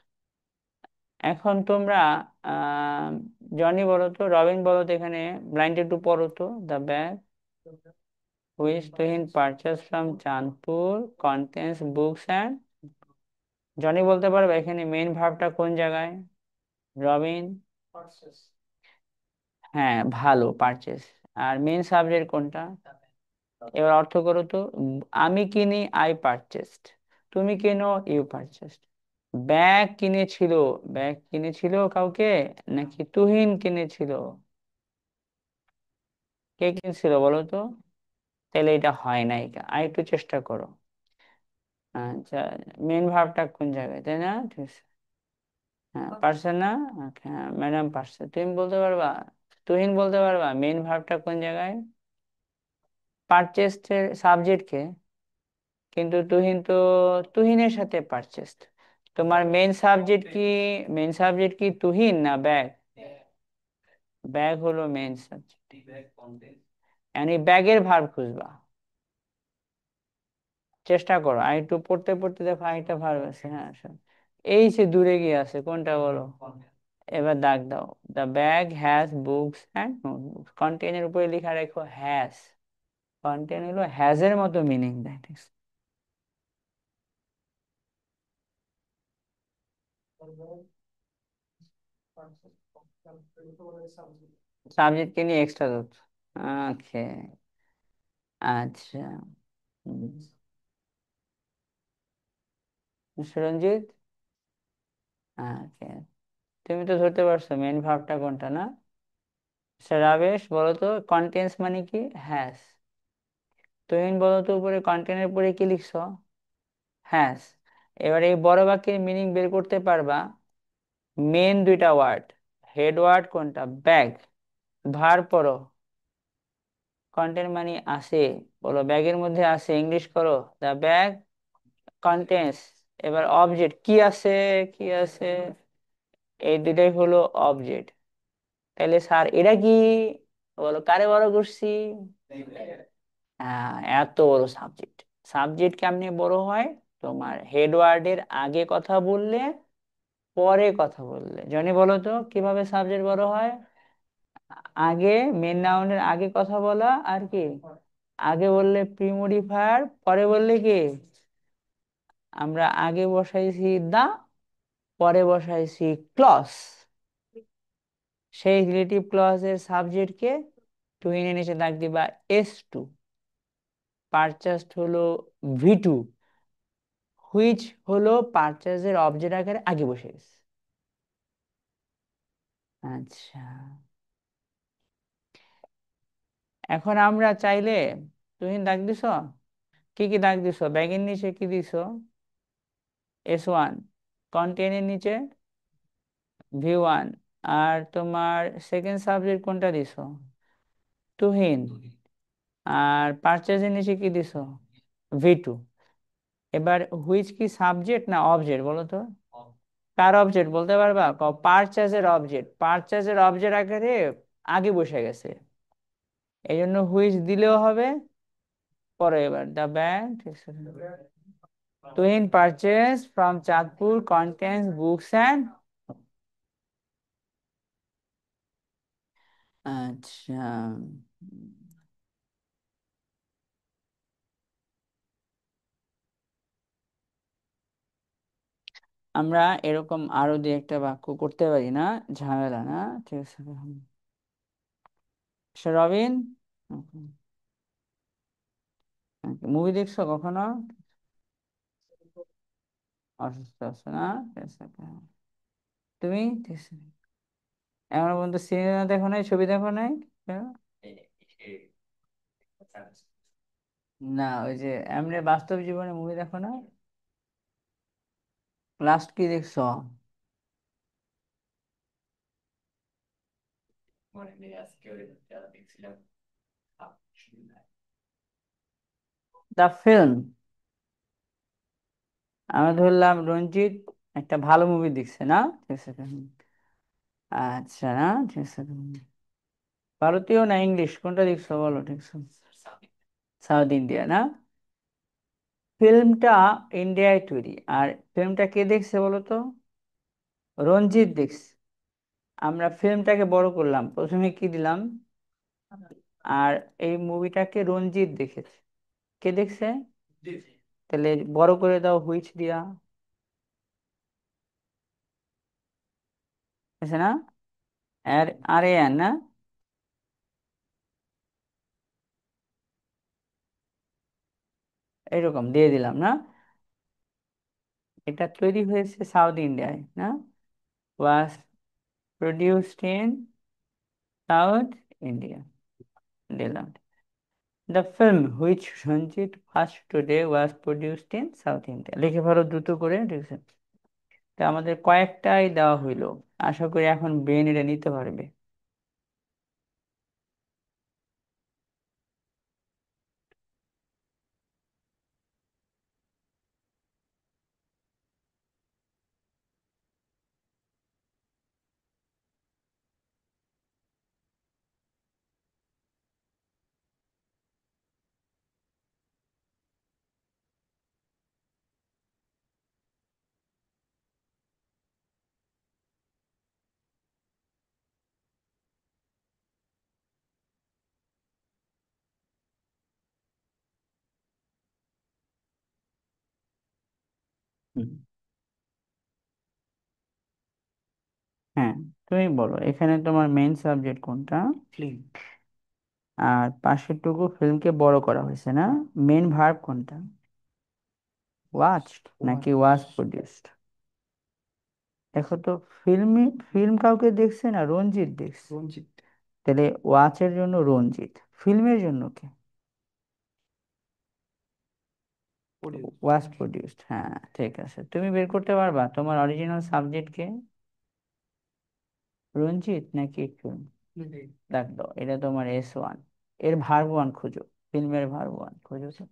এখন তোমরা আহ জনি বলো তো, রবিন বলো তো, এখানে ব্লাইন্ড একটু পড়ো তো। The bag which Tuhin purchased from Chandpur contains books and, Johnny বলতে পারবে এখানে মেইন ভার্বটা কোন জায়গায়? রবিন? হ্যাঁ, ভালো, পারচেস। আর মেইন সাবজেক্ট কোনটা? এবার অর্থ করো তো। আমি কিনি, আই পারচেসড। তুমি কেনো, ইউ পারচেসড। ব্যাগ কিনেছিল, ব্যাগ কিনেছিল কাউকে, নাকি তুহিন কিনেছিল? কে কিনেছিল বলো তো? তাহলে এটা হয় নাই, আর একটু চেষ্টা করো। আচ্ছা, মেন ভার্বটা কোন জায়গায়, তাই না? ঠিক আছে। হ্যাঁ, পারছে না? হ্যাঁ, ম্যাডাম পারছে। তুমি বলতে পারবা, তুহিন বলতে পারবা মেন ভার্বটা কোন জায়গায়? পারচেসড এর সাবজেক্ট কে, কিন্তু তুহিন তো, তুহিনের সাথে পারচেসড। তোমার মেন সাবজেক্ট কি? মেন সাবজেক্ট কি তুহিন না ব্যাগ? ব্যাগ হলো মেন সাবজেক্ট। মানে ব্যাগের ভার্ব খুঁজবা, চেষ্টা করো। আর একটু পড়তে পড়তে দেখো আরেকটা ভার্ব আছে। হ্যাঁ, এই সে দূরে গিয়ে আছে, কোনটা বলো? এবার দাগ দাও। The bag has books and notebooks. কন্টেনের উপরে লেখা রেখো হ্যাজ। কন্টেন হলো হ্যাজ এর মতো মিনিং দেয়। সাবজেক্ট কে নিয়ে এক্সট্রা তথ্য। ওকে, আচ্ছা। হুম, সুরঞ্জিত, ওকে, তুমি তো ধরতে পারছো মেন ভার্বটা কোনটা, না? রাবেশ বলো তো, কন্টেন্স মানে কি? হ্যাজ। তুহিন বলো তো, উপরে কন্টেনের উপরে কি লিখছো? হ্যাজ। এবার এই বড় বাক্যের মিনিং বের করতে পারবা মেন দুইটা ওয়ার্ড। হেড ওয়ার্ড কোনটা? ব্যাগ। ভার পড়ো, কন্টেন্ট মানে আছে, বলো ব্যাগের মধ্যে আছে, ইংলিশ করো দ্য ব্যাগ কন্টেন্টস। এবার অবজেক্ট কি আছে? কি আছে? এই দুটাই হলো অবজেক্ট। তাহলে স্যার এটা কি, বলো কারে বড় করছি? হ্যাঁ, এত বড় সাবজেক্ট। সাবজেক্ট কেমনে বড় হয়? তোমার হেড ওয়ার্ডের আগে কথা বললে, পরে কথা বললে। জনি বলো তো কিভাবে সাবজেক্ট বড় হয়? আগে, মেন নাউনের আগে কথা বলা, আর কি? আগে বললে প্রিমোডিফায়ার, পরে বললে কি? আমরা আগে বসাইছি দা, পরে বসাইছি ক্লস। সেই রিলেটিভ ক্লজের সাবজেক্টকে টুইনের নিচে দাগ দিবা S2। পারচেসড হলো V2, হুইচ হলো পারচেজের অবজেক্ট আকারে আগে বসে গেছে। আচ্ছা, এখন আমরা চাইলে, তুহিন দাগ দিছ, কি কি দাগ দিছ? ব্যাগের নিচে কি দিছ? S1। কন্টেনের নিচে V1। আর তোমার সেকেন্ড সাবজেক্ট কোনটা দিছ? তুহিন। আর পারচেজের নিচে কি দিছ? V2। এবার হুইচ কি সাবজেক্ট না অবজেক্ট বলো তো? কার অবজেক্ট বলতে পারবা? পারচেজের অবজেক্ট। পারচেজের অবজেক্ট আকারে আগে বসে গেছে, এই জন্য হুইচ দিলেও হবে। পরে এবার the bag Tuhin purchase from Chandpur contains books and, আচ্ছা, আমরা এরকম আরো দুই একটা বাক্য করতে পারি না, ঝামেলা না, ঠিক আছে। সে রবিন, মুভি দেখছো কখনো? অসুস্থ আছো না, ঠিক আছে। তুমি ঠিক আছে। এখনো পর্যন্ত সিনেমা দেখো নাই, ছবি দেখো নাই? হ্যাঁ? না, ওই যে এমনি বাস্তব জীবনে মুভি দেখো না? লাস্ট কি দেখছো? The film. আমি ধরলাম রঞ্জিত একটা ভালো মুভি দেখছে না, ঠিক আছে। আচ্ছা, না ঠিক আছে। ভারতীয় না ইংলিশ, কোনটা দেখছো বলো, ঠিক আছে। সাউথ ইন্ডিয়া না? ফিল্মটা ইন্ডিয়ায় তৈরি, আর ফিল্মটা কে দেখছে বলো তো? রঞ্জিত দেখছে। আমরা ফিল্মটাকে বড় করলাম, প্রথমে কি দিলাম? আর এই মুভিটাকে রঞ্জিত দেখেছে। কে দেখছে? তাহলে বড় করে দাও হুইচ দিয়া, আছে না? আর আর এ এন না? এরকম দিয়ে দিলাম না? এটা তৈরি হয়েছে সাউথ ইন্ডিয়ায় না? ওয়াজ প্রডিউসড ইন সাউথ ইন্ডিয়া, দিলাম। The film which Ranjit first today was produced in south India, লিখে ফেলো দ্রুত করে, ঠিক আছে। তা আমাদের কয়েকটাই দেওয়া হইলো, আশা করি এখন ব্রেন এটা নিতে পারবে। হুম। হ্যাঁ, তুমি বলো এখানে তোমার মেইন সাবজেক্ট কোনটা? ফিল্ম। আর পাশেরটুকু ফিল্মকে বড় করা হয়েছে না? মেইন ভার্ব কোনটা? ওয়াচড নাকি ওয়াজ প্রডিউসড? দেখো তো, ফিল্মে ফিল্ম কাউকে দেখছে না, রঞ্জিত দেখছে। রঞ্জিত। তাহলে ওয়াচের জন্য রঞ্জিত, ফিল্মের জন্য কে? ওয়াজ প্রডিউসড, হ্যাঁ ঠিক আছে। তুমি বের করতে পারবা তোমার অরিজিনাল সাবজেক্ট কে? রঞ্জিত নাকি ফিল্ম? দেখ দাও, এটা তোমার S1, এর ভার্ব ওয়ান খুঁজো, ফিল্মের ভার্ব ওয়ান খুঁজো তো।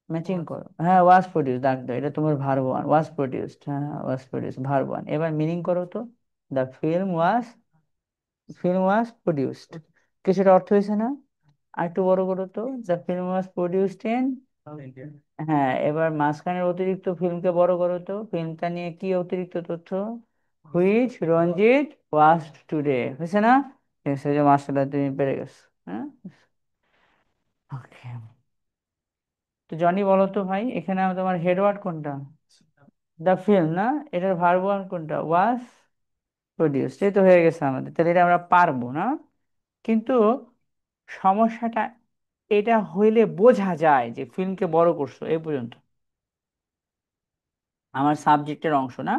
ম্যাচিং করো, হ্যাঁ ওয়াজ প্রডিউস, দেখ দাও, এটা তোমার ভার্ব ওয়ান, ওয়াজ প্রডিউসড, হ্যাঁ ওয়াজ প্রডিউস ভার্ব ওয়ান। এবার মিনিং করো তো। দ্য ফিল্ম ওয়াজ প্রডিউসড, কিছুটা অর্থ হয়েছে না? আর একটু বড় করো তো, the film was produced in. হ্যাঁ, এবার মাঝখানের অতিরিক্ত ফিল্মকে বড় করো তো, ফিল্মটা নিয়ে কি অতিরিক্ত তথ্য? হুইচ রঞ্জিত ওয়াচড টুডে, হয়েছে না? ঠিক আছে, যে মার্শাল্লাহ তুমি পেরে গেছো। হ্যাঁ, ওকে। তো জনি বলো তো ভাই, এখানে তোমার হেডওয়ার্ড কোনটা? দ্য ফিল্ম না? এটার ভার্ব ওয়ান কোনটা? ওয়াজ প্রডিউস, এই তো হয়ে গেছে আমাদের, তাহলে এটা আমরা পারবো না। কিন্তু সমস্যাটা এটা হইলে বোঝা যায় যে ফিল্মকে বড় করছো এই পর্যন্ত, আমার সাবজেক্টের অংশ না?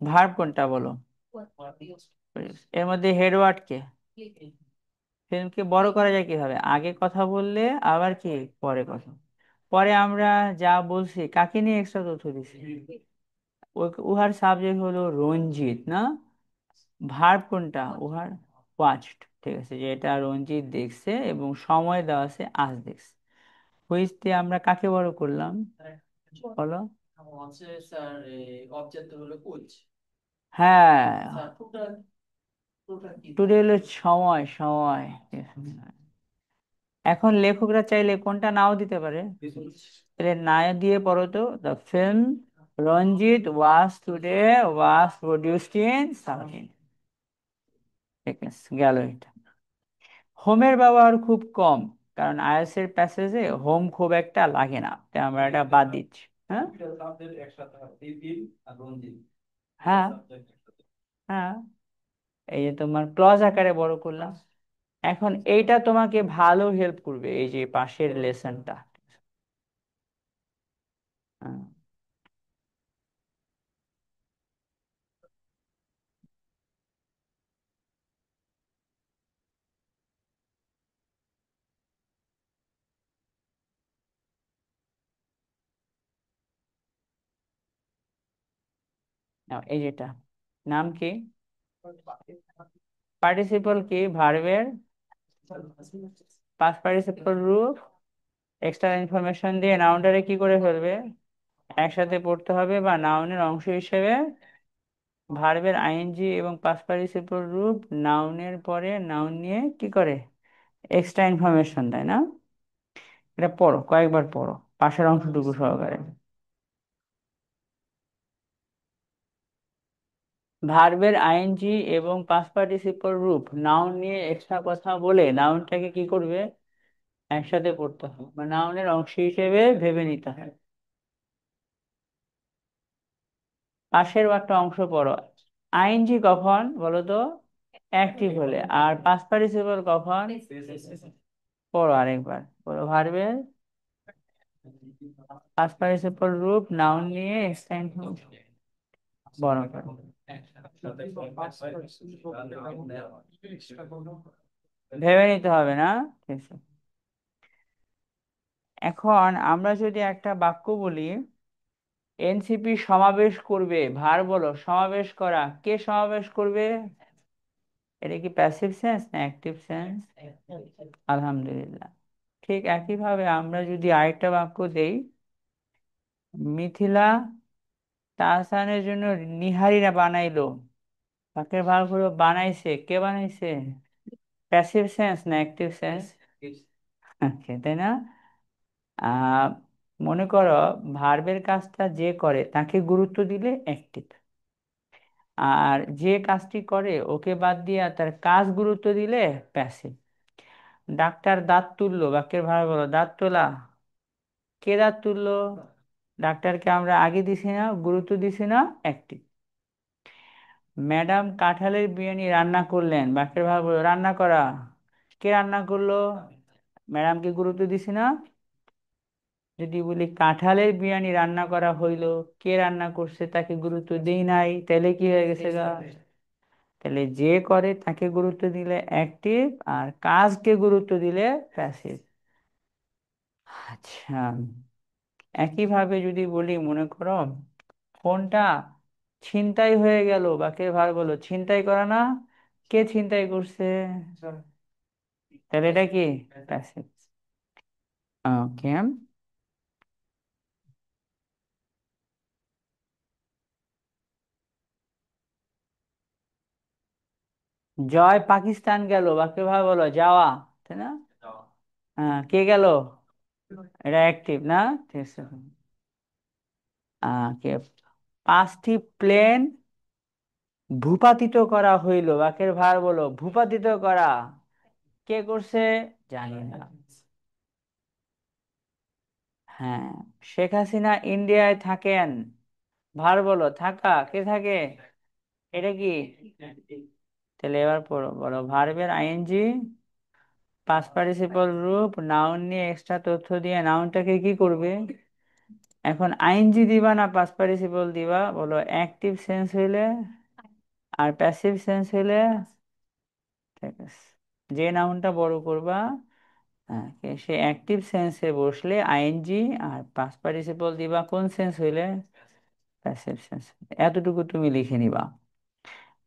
ভার্ব কোনটা বলো? এর মধ্যে হেডওয়ার্ড কে? ফিল্মকে বড় করা যায় কিভাবে? আগে কথা বললে আবার কি পরে কথা। পরে আমরা যা বলছি কাকে নিয়ে এক্সট্রা তথ্য দিছি? উহার সাবজেক্ট হলো রঞ্জিত না? ভার্ব কোনটা উহার? ওয়াচড, ঠিক আছে, যে এটা রঞ্জিত দেখছে এবং সময় দেওয়া আছে আজ দেখছে। হুইচ দিয়ে আমরা কাকে বড় করলাম বলো? হ্যাঁ, টুডে হলো সময়, সময়। এখন লেখকরা চাইলে কোনটা নাও দিতে পারে, তাহলে না দিয়ে পড়ো তো, the film Ranjit was today was produced in south India, ঠিক আছে, গেল এটা। হোমের ব্যবহার খুব কম, কারণ আইএলটিএস এর প্যাসেজে হোম খুব একটা লাগে না, তাই আমরা এটা বাদ দিচ্ছি। হ্যাঁ, হ্যাঁ, হ্যাঁ, এই যে তোমার ক্লজ আকারে বড় করলাম। এখন এইটা তোমাকে ভালো হেল্প করবে, এই যে পাশের লেসনটা। এই যেটা নাম কি, পার্টিসিপল কি, ভার্বের পাস্ট পার্টিসিপল রূপ এক্সট্রা ইনফরমেশন দিয়ে নাউনটারে কি করে ফেলবে, একসাথে পড়তে হবে, বা নাউনের অংশ হিসেবে ভার্বের আইএনজি এবং পাস্ট পার্টিসিপল রূপ নাউনের পরে নাউন নিয়ে কি করে এক্সট্রা ইনফরমেশন দেয় না। এটা পড়ো, কয়েকবার পড়ো পাশের অংশটুকু সহকারে। ভার্বের আইএনজি এবং পাস্ট পার্টিসিপল রূপ নাউন নিয়ে এক্সট্রা কথা বলে নাউনটাকে কি করবে, একসাথে পড়তে হবে বা নাউনের অংশ হিসেবে ভেবে নিতে হয়। পাশের একটা অংশ পড়ো। আইএনজি কখন বলো তো, অ্যাক্টিভ হলে, আর পাস্ট পার্টিসিপল কখন, পড়ো আরেকবার পড়ো। ভার্বের পাস্ট পার্টিসিপল রূপ নাউন নিয়ে এক্সট্রা ইনফরমেশন বড় করো। ভেবে নিতে হবে না, ঠিক আছে। এখন আমরা যদি একটা বাক্য বলি, এনসিপি সমাবেশ করবে, ভার বলো সমাবেশ করা, কে সমাবেশ করবে, এটা কি প্যাসিভ সেন্স না অ্যাক্টিভ সেন্স? আলহামদুলিল্লাহ। ঠিক একইভাবে আমরা যদি আরেকটা বাক্য দেই, মিথিলা তাহসানের জন্য নিহারিরা বানাইলো, বাক্যের ভাগ হলো বানাইছে, কে বানাইছে, প্যাসিভ সেন্স না অ্যাক্টিভ সেন্স? তাই না? আহ মনে করো ভার্বের কাজটা যে করে তাকে গুরুত্ব দিলে অ্যাক্টিভ, আর যে কাজটি করে ওকে বাদ দিয়ে তার কাজ গুরুত্ব দিলে প্যাসিভ। ডাক্তার দাঁত তুললো, বাক্যের ভার বলো দাঁত তোলা, কে দাঁত তুললো, ডাক্তারকে আমরা আগে দিছি না, গুরুত্ব দিছি না, অ্যাক্টিভ। ম্যাডাম কাঁঠালের বিরিয়ানি রান্না করলেন, বাক্যের ভার বলো রান্না করা, কে রান্না করলো, ম্যাডামকে গুরুত্ব দিছি না। যদি বলি কাঁঠালের বিরিয়ানি রান্না করা হইলো, কে রান্না করছে তাকে গুরুত্ব দেই নাই, তাহলে কি হয়ে গেছে গা, তাহলে যে করে তাকে গুরুত্ব দিলে অ্যাক্টিভ, আর কাজকে গুরুত্ব দিলে প্যাসিভ। আচ্ছা, একইভাবে যদি বলি, মনে করো ফোনটা ছিনতাই হয়ে গেল, বাকে ভার বলো ছিনতাই করা না, কে ছিনতাই করছে, তাহলে এটা কি প্যাসিভ। ওকে, জয় পাকিস্তান গেল, বাকে ভার বলো যাওয়া, তাই না? হ্যাঁ, কে গেল, এটা অ্যাক্টিভ না, ঠিক আছে। কে, পাঁচটি প্লেন ভূপাতিত করা হইল, বাকের ভার বলো ভূপাতিত করা, কে করছে, জানি না। হ্যাঁ, শেখ হাসিনা ইন্ডিয়ায় থাকেন, ভার বলো থাকা, কে থাকে, এটা কি, তাহলে এবার পড়ো, বলো ভার্বের আইএনজি পাস্ট পার্টিসিপল রূপ নাউন নিয়ে এক্সট্রা তথ্য দিয়ে নাউনটাকে কি করবে। এখন আইএনজি দিবা না পাস্ট পার্টিসিপল দিবা, বলো অ্যাক্টিভ সেন্স হইলে আর প্যাসিভ সেন্স হইলে, ঠিক আছে, যে নাউনটা বড় করবা, হ্যাঁ, সে অ্যাক্টিভ সেন্সে বসলে আইএনজি, আর পাস্ট পার্টিসিপল দিবা কোন সেন্স হইলে, প্যাসিভ সেন্স। এতটুকু তুমি লিখে নিবা।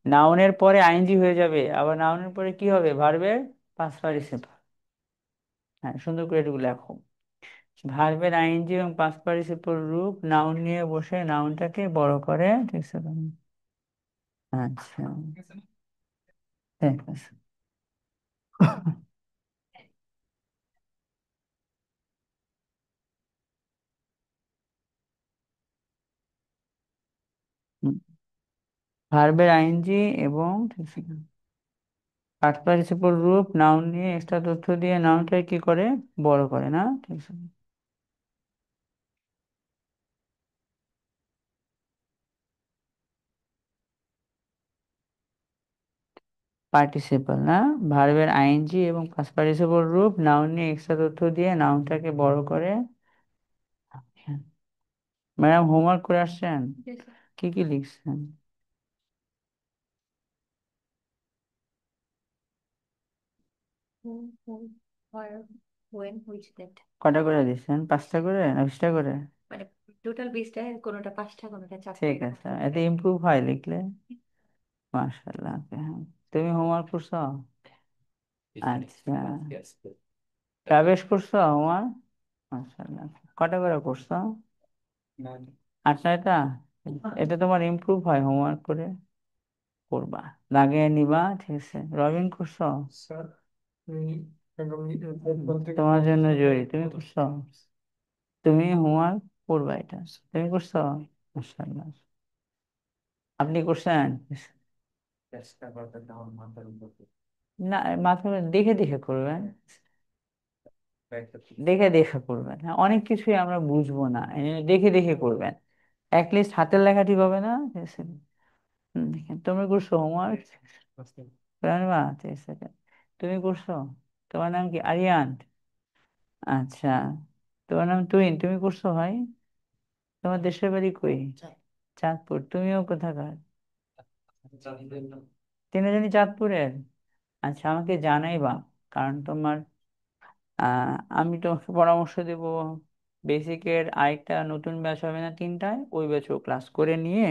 নাউনের পরে আইএনজি হয়ে যাবে, আবার নাউনের পরে কি হবে, ভার্বের পাস্ট পার্টিসিপল। হ্যাঁ, সুন্দর করে এটুকু লেখো। ভার্বের আইএনজি এবং পাস্ট পার্টিসিপল রূপ নাউন নিয়ে বসে নাউনটাকে বড় করে, ঠিক আছে। আচ্ছা, ঠিক আছে। ভার্বের আইএনজি এবং, ঠিক আছে, পাস্ট পার্টিসিপল রূপ নাউন নিয়ে এক্সট্রা তথ্য দিয়ে নাউনটাকে কি করে, বড় করে না, ঠিক আছে। পার্টিসিপল না, ভার্বের আইএনজি এবং পাস্ট পার্টিসিপল রূপ নাউন নিয়ে এক্সট্রা তথ্য দিয়ে নাউনটাকে বড় করে। ম্যাডাম হোমওয়ার্ক করে আসছেন, Yes, sir. কি কি লিখছেন? Who, where, when, which, that. কটা করে দিচ্ছেন, 5টা করে না 20টা করে? মানে টোটাল 20টা, কোনোটা 5টা, কোনোটা 4টা। ঠিক আছে, এতে ইমপ্রুভ হয় লিখলে। মাশাআল্লাহ, হ্যাঁ। তুমি হোমওয়ার্ক করছো? আচ্ছা, প্রবেশ করছো হোমওয়ার্ক? মাশাআল্লাহ, কটা করে করছো? 8-9টা। এটা তোমার ইমপ্রুভ হয় হোমওয়ার্ক করে, করবা, লাগিয়ে নিবা, ঠিক আছে। রবিন করছো? তোমার জন্য জরুরি, তুমি করছো? তুমি হোমওয়ার্ক করবা এটা, তুমি করছো? মাশাআল্লাহ, আপনি করছেন? না, মাথা দেখে দেখে করবেন, দেখে দেখে করবেন। হ্যাঁ, অনেক কিছুই আমরা বুঝবো না, এই জন্য দেখে দেখে করবেন। অ্যাটলিস্ট হাতের লেখা ঠিক হবে না, ঠিক আছে? দেখেন, তুমি করছো হোমওয়ার্ক? রানবা, ঠিক আছে। তুমি করছো? তোমার নাম কি, আরিয়ান? আচ্ছা, তোমার নাম তুহিন, তুমি করছো ভাই? তোমার দেশের বাড়ি কই? চাঁদপুর। তুমিও কোথাকার? তিনজনই চাঁদপুরের? আচ্ছা, আমাকে জানাইবা, কারণ তোমার আমি তোমাকে পরামর্শ দেব। বেসিকের আরেকটা নতুন ব্যাচ হবে না 3টায়, ওই ব্যাচও ক্লাস করে নিয়ে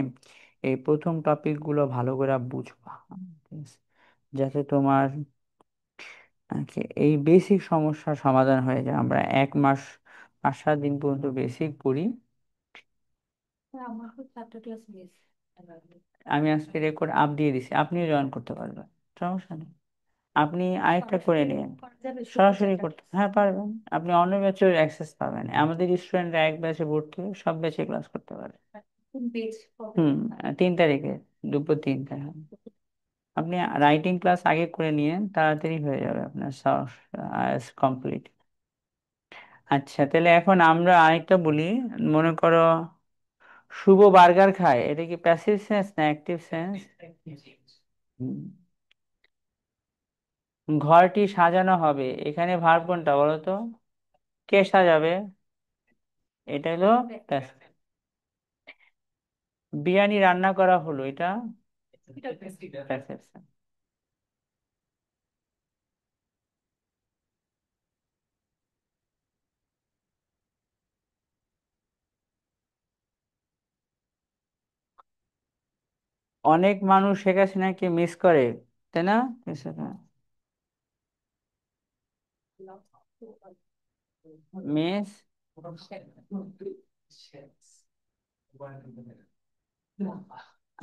এই প্রথম টপিক গুলো ভালো করে বুঝবা, ঠিক আছে? যাতে তোমার এই বেসিক সমস্যার সমাধান হয়ে যায়। আমরা 1 মাস 5-7 দিন পর্যন্ত বেসিক পড়ি। আমার খুব 4টা ক্লাস মিস। আমি আজকে রেকর্ড আপ দিয়ে দিছি, আপনিও জয়েন করতে পারবেন, সমস্যা নেই। আপনি আরেকটা করে নিন, করা যাবে সরাসরি করতে, হ্যাঁ পারবেন। আপনি অন্য ব্যাচের অ্যাক্সেস পাবেন, আমাদের স্টুডেন্টরা এক ব্যাচে ভর্তি হয়ে সব ব্যাচে ক্লাস করতে পারে। কোন পেজ? হুম, 3 তারিখে দুপুর 3টায়। আপনি রাইটিং ক্লাস আগে করে নিয়েন, তাড়াতাড়ি হয়ে যাবে আপনার কমপ্লিট। আচ্ছা, তাহলে এখন আমরা আরেকটা বলি। মনে করো শুভ বার্গার খায়, এটা কি প্যাসিভ সেন্স না অ্যাক্টিভ সেন্স? ঘরটি সাজানো হবে, এখানে ভার্ব কোনটা বলো তো? কে সাজাবে? এটা হলো passive। বিরিয়ানি রান্না করা হলো, এটা passive sense। অনেক মানুষ শেখ হাসিনাকে মিস করে, তাই না? Miss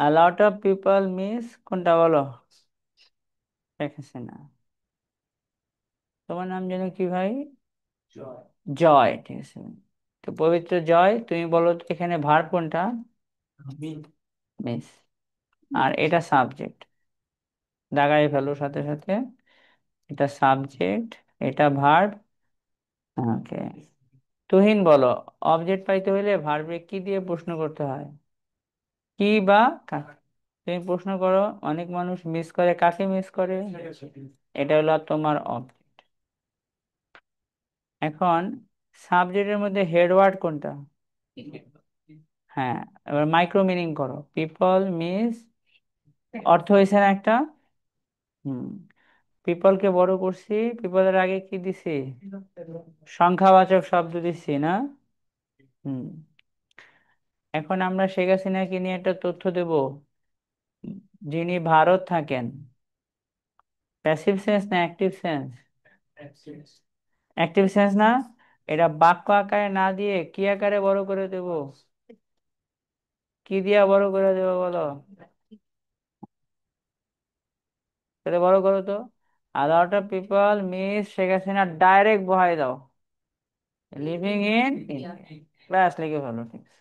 a lot of people miss কোনটা বলো? শেখ হাসিনা। তোমার নাম যেন কি ভাই? জয়, ঠিক আছে। তো পবিত্র জয়, তুমি বলো তো এখানে ভার্ব কোনটা? মিস। আর এটা সাবজেক্ট, দাগাই ফেলো সাথে সাথে। এটা সাবজেক্ট, এটা ভার্ব। ওকে, তুহিন বলো, অবজেক্ট পাইতে হলে ভার্বে কি দিয়ে প্রশ্ন করতে হয়? কি বা কাকে? তুমি প্রশ্ন করো, অনেক মানুষ মিস করে, কাকে মিস করে? এটা হলো তোমার অবজেক্ট। এখন সাবজেক্টের মধ্যে হেড ওয়ার্ড কোনটা? হ্যাঁ, এবার মাইক্রো মিনিং করো, পিপল মিস, অর্থ হয়েছে না একটা? হুম, পিপলকে বড় করছি, পিপলের আগে কি দিছি? সংখ্যাবাচক শব্দ দিচ্ছি না? হুম। এখন আমরা শেখ হাসিনাকে নিয়ে একটা তথ্য দেব। যিনি ভারত থাকেন, প্যাসিভ সেন্স না অ্যাক্টিভ সেন্স? অ্যাক্টিভ সেন্স না? এটা বাক্য আকারে না দিয়ে কি আকারে বড় করে দেব? কি দিয়া বড় করে দেবো বলো? তাহলে বড় করো তো। a lot of people miss Sheikh Hasina, direct বহাই দাও লিভিং ইন, ব্যাস লিখে ফেলো, ঠিক আছে।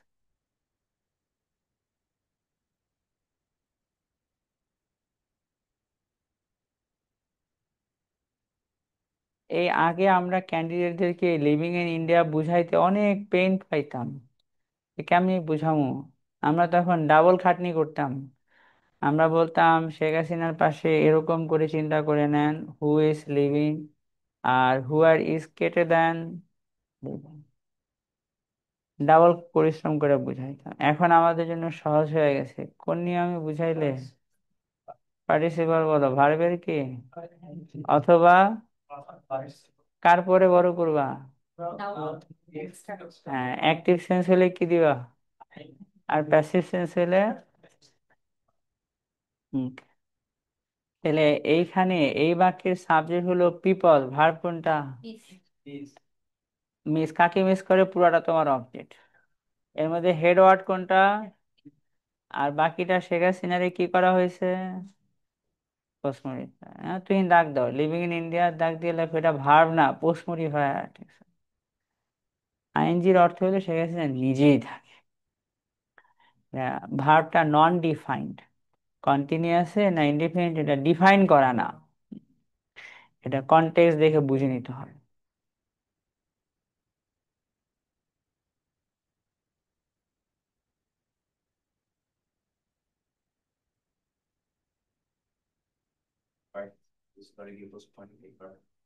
এই আগে আমরা ক্যান্ডিডেটদেরকে লিভিং ইন ইন্ডিয়া বুঝাইতে অনেক পেইন পাইতাম। কেমনি বুঝামু? আমরা তখন ডাবল খাটনি করতাম। আমরা বলতাম শেখ হাসিনার পাশে এরকম করে চিন্তা করে নেন, হু ইজ লিভিং, আর হু আর ইজ কেটে দেন, ডাবল পরিশ্রম করে বুঝাইতাম। এখন আমাদের জন্য সহজ হয়ে গেছে, কোন নিয়মে বুঝাইলে পার্টিসিপাল বলো, ভার্বের কি, অথবা কার পরে বড় করবা? নাউন। হ্যাঁ, অ্যাক্টিভ সেন্স হলে কি দিবা, আর প্যাসিভ সেন্স হলে হুম। তাহলে এইখানে এই বাক্যের সাবজেক্ট হলো পিপল, ভার্ব কোনটা? ইস। মিস, কাকে মিস করে? পুরাটা তোমার অবজেক্ট। এর মধ্যে হেড ওয়ার্ড কোনটা? আর বাকিটা শেখ হাসিনারে কি করা হয়েছে? Post modify. হ্যাঁ, তুমি দাগ দাও, লিভিং ইন ইন্ডিয়া দাগ দিয়ে লেখো, এটা ভার্ব না, পোস্ট মডিফায়ার। আইএনজির অর্থ হলো শেখ হাসিনা নিজেই থাকে। ভার্বটা নন ডিফাইন্ড, কন্টিনিউয়াসে না ইনডিফিনিট এটা ডিফাইন করা না, এটা কনটেক্সট দেখে বুঝে নিতে হবে।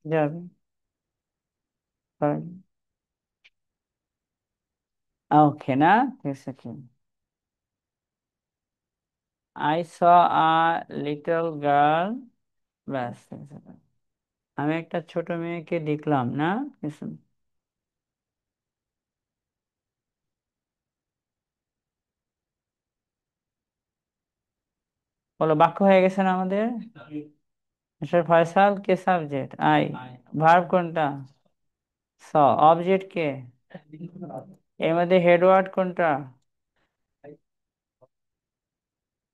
যাবে, ওকে না, ঠিক আছে। I saw a little girl, ব্যাস ঠিক আছে। আমি একটা ছোট মেয়েকে দেখলাম না, কিছু বলো, বাক্য হয়ে গেছে না আমাদের? Mister Faisal K subject? I. Verb কোনটা? স। অবজেক্ট কে? এর মধ্যে হেড ওয়ার্ড কোনটা?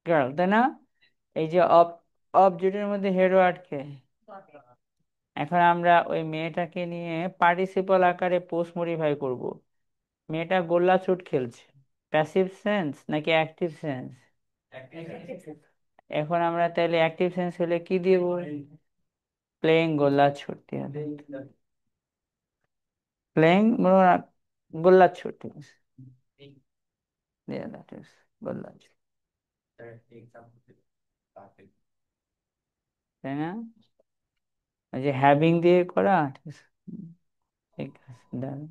গার্ল, তাই না? এই যে অবজেক্টের মধ্যে হেড ওয়ার্ড কে? এখন আমরা ওই মেয়েটাকে নিয়ে পার্টিসিপল আকারে পোস্ট মডিফাই করব। মেয়েটা গোল্লা ছুট খেলছে, প্যাসিভ সেন্স নাকি অ্যাক্টিভ সেন্স? এখন আমরা তাহলে অ্যাক্টিভ সেন্স হলে কি দিব? প্লেইং গোল্লা ছুট দিয়ে, প্লেইং গোল্লা ছুট, ঠিক আছে, দিয়ে দাও, ঠিক আছে, গোল্লা ছুট, তাই না? ওই যে হ্যাভিং দিয়ে করা, ঠিক আছে। ঠিক আছে, দাঁড়াও।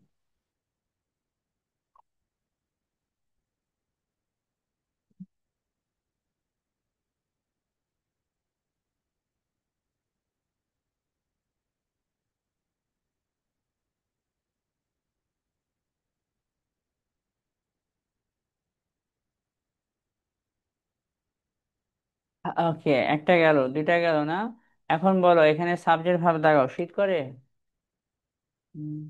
ওকে, একটা গেল, দুইটা গেল না? এখন বলো, এখানে সাবজেক্ট ভাব দাগাও, শীত করে? হুম,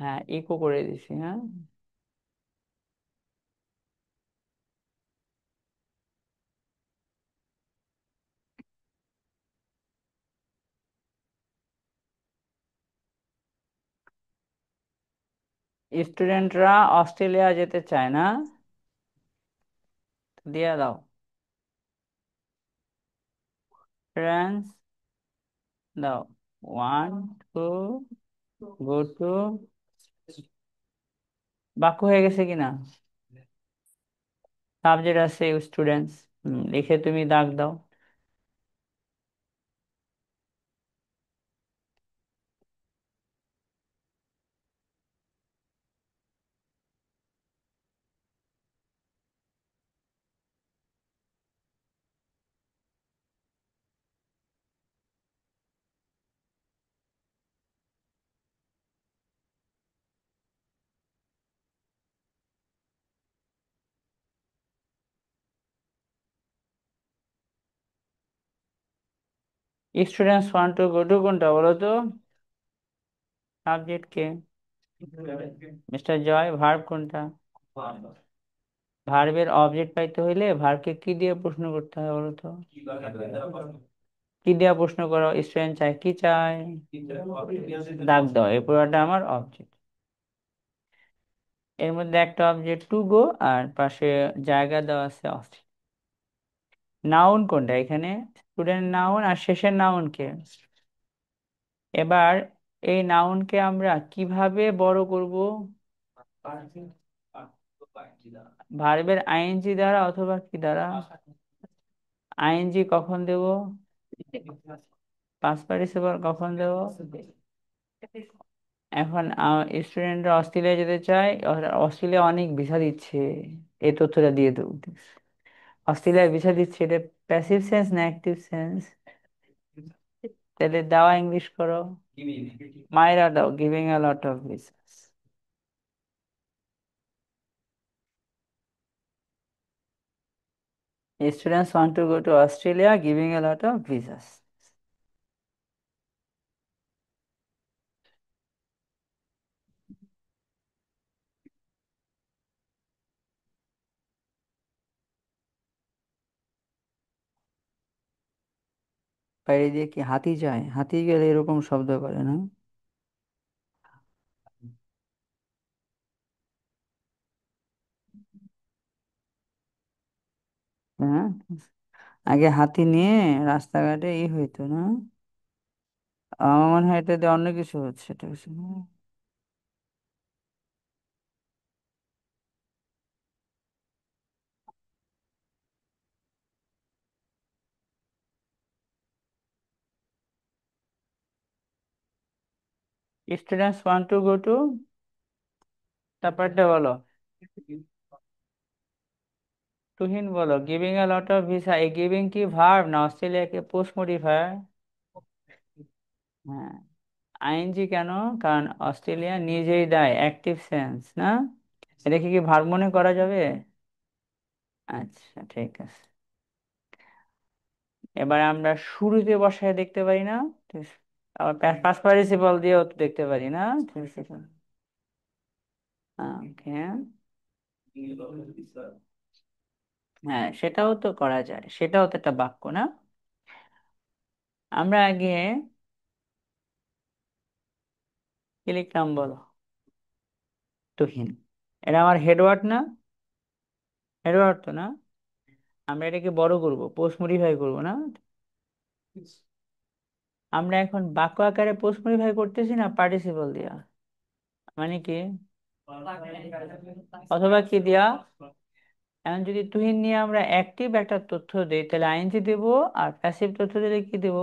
হ্যাঁ, ইকো করে দিছি, হ্যাঁ। স্টুডেন্টরা অস্ট্রেলিয়া যেতে চায় না, দিয়ে দাও। ফ্রেন্ডস দাও, ওয়ান টু গো টু, বাক্য হয়ে গেছে কিনা? সাবজেক্ট আছে স্টুডেন্টস, লিখে তুমি দাগ দাও। Students want to go to কোনটা বলো তো? সাবজেক্ট কে? মিস্টার জয়। ভার্ব কোনটা? ভার্বের অবজেক্ট পাইতে হইলে ভার্বকে কি দিয়ে প্রশ্ন করতে হয় বলো তো? কি দিয়ে প্রশ্ন করো? স্টুডেন্ট চাই, কি চাই? দাগ দাও, এই পুরোটা আমার অবজেক্ট। এর মধ্যে একটা অবজেক্ট টু গো, আর পাশে জায়গা দেওয়া আছে অস্ট্রেলিয়া। নাউন কোনটা এখানে? স্টুডেন্ট নাউন, আর শেষের নাউন কে? এবার এই নাউনকে আমরা কিভাবে বড় করব? ভার্বের আইএনজি দ্বারা অথবা কি দ্বারা? আইএনজি কখন দেব? পাস্ট পার্টিসিপল কখন দেব? এখন স্টুডেন্টরা অস্ট্রেলিয়া যেতে চায়, অস্ট্রেলিয়া অনেক ভিসা দিচ্ছে, এই তথ্যটা দিয়ে দেবো। অস্ট্রেলিয়ার ভিসা দিচ্ছে, এটা প্যাসিভ সেন্স না অ্যাক্টিভ সেন্স? তাহলে দাও ইংলিশ করো। মাইরা দাও, giving a lot of visas. Students want to go to Australia, giving a lot of visas. বাইরে দিয়ে কি হাতি যায়? হাতি গেলে এরকম শব্দ করে না? হ্যাঁ, আগে হাতি নিয়ে রাস্তাঘাটে হইতো না? আমার মনে হয় এটাতে অন্য কিছু হচ্ছে, এটা কিছু না। Students want to go to, তারপরটা বলো। তুহিন বলো, giving a lot of visa, এই গিভিং কি ভার্ব না অস্ট্রেলিয়াকে পোস্ট মডিফায়ার? হ্যাঁ, আইএনজি কেন? কারণ অস্ট্রেলিয়া নিজেই দেয়, অ্যাক্টিভ সেন্স না? এটা কি ভার্ব মনে করা যাবে? আচ্ছা, ঠিক আছে। এবার আমরা শুরুতে বসায় দেখতে পারি না? ঠিক আছে। আবার পাস্ট পার্টিসিপল দিয়েও তো দেখতে পারি না? ঠিক আছে। ওকে, হ্যাঁ, সেটাও তো করা যায়, সেটাও তো একটা বাক্য না? আমরা আগে কি লিখলাম বলো? তুহিন, এটা আমার হেডওয়ার্ড না? হেডওয়ার্ড তো না? আমরা এটাকে বড় করব, পোস্ট মডিফাই করবো না? আমরা এখন বাক্য আকারে পোস্ট মডিফাই করতেছি না পার্টিসিপল দিয়া? মানে কি? অথবা কি দিয়া? এখন যদি তুহিন নিয়ে আমরা অ্যাক্টিভ একটা তথ্য দেই, তাহলে আইএনজি দেব, আর প্যাসিভ তথ্য দিলে কি দেব?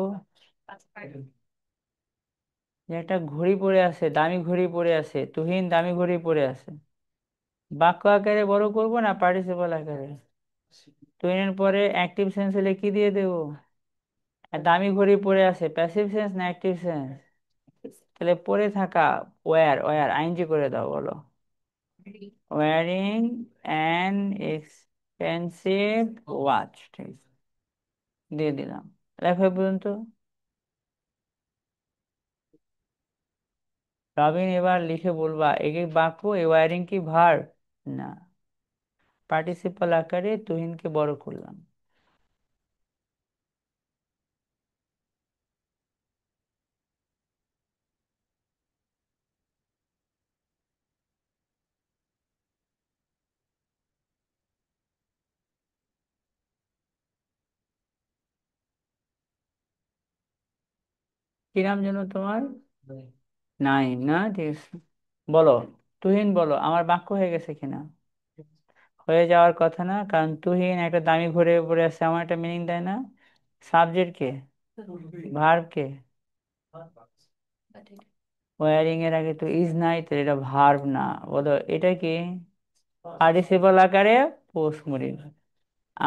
যে একটা ঘড়ি পরে আছে, দামি ঘড়ি পরে আছে, তুহিন দামি ঘড়ি পরে আছে। বাক্য আকারে বড় করব না পার্টিসিপল আকারে? তুহিনের পরে অ্যাক্টিভ সেন্স হলে কি দিয়ে দেব? আর দামি ঘড়ি পরে আছে, প্যাসিভ সেন্স না অ্যাক্টিভ সেন্স? তাহলে পরে থাকা ওয়্যার, ওয়্যার আইএনজি করে দাও বলো। ওয়ারিং অ্যান এক্সপেন্সিভ ওয়াচ, ঠিক আছে, দিয়ে দিলাম। লেখো এ পর্যন্ত। রবিন এবার লিখে বলবা এক এক বাক্য, এই ওয়ারিং কি ভার্ব? না, পার্টিসিপল আকারে তুহিনকে বড় করলাম। কি নাম যেন তোমার? নাইম না? ঠিক আছে, বলো। তুহিন বলো, আমার বাক্য হয়ে গেছে কিনা? হয়ে যাওয়ার কথা না, কারণ তুহিন একটা দামি ঘরে পড়ে আছে, আমার একটা মিনিং দেয় না? সাবজেক্ট কে? ভার্ব কে? ওয়ারিং এর আগে তো ইজ নাই, তো এটা ভার্ব না। বলো এটা কি? পার্টিসিপল আকারে পোস্ট মডিফাই।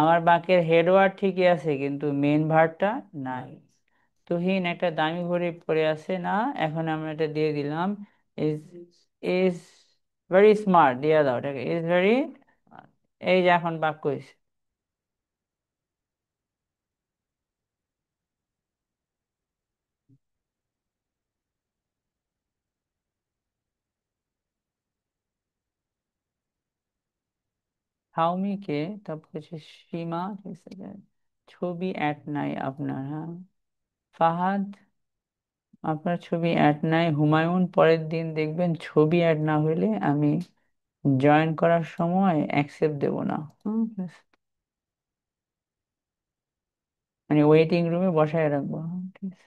আমার বাক্যের হেডওয়ার্ড ঠিকই আছে, কিন্তু মেন ভার্বটা নাই। তুহিন একটা দামি ঘড়ি পরে আছে না? এখন আমরা এটা দিয়ে দিলাম, ইজ, ইজ ভেরি স্মার্ট দিয়ে দাও এটাকে, ইজ ভেরি। এই যে এখন বাক্য হয়েছে। হাউমিকে, তারপর হচ্ছে সীমা, ঠিক আছে, ছবি অ্যাড নাই আপনার, হ্যাঁ। ফাহাদ, আপনার ছবি অ্যাড নাই। হুমায়ুন, পরের দিন দেখবেন ছবি অ্যাড না হইলে আমি জয়েন করার সময় অ্যাকসেপ্ট দেব না। মানে ওয়েটিং রুমে বসায় রাখবো। ঠিক আছে।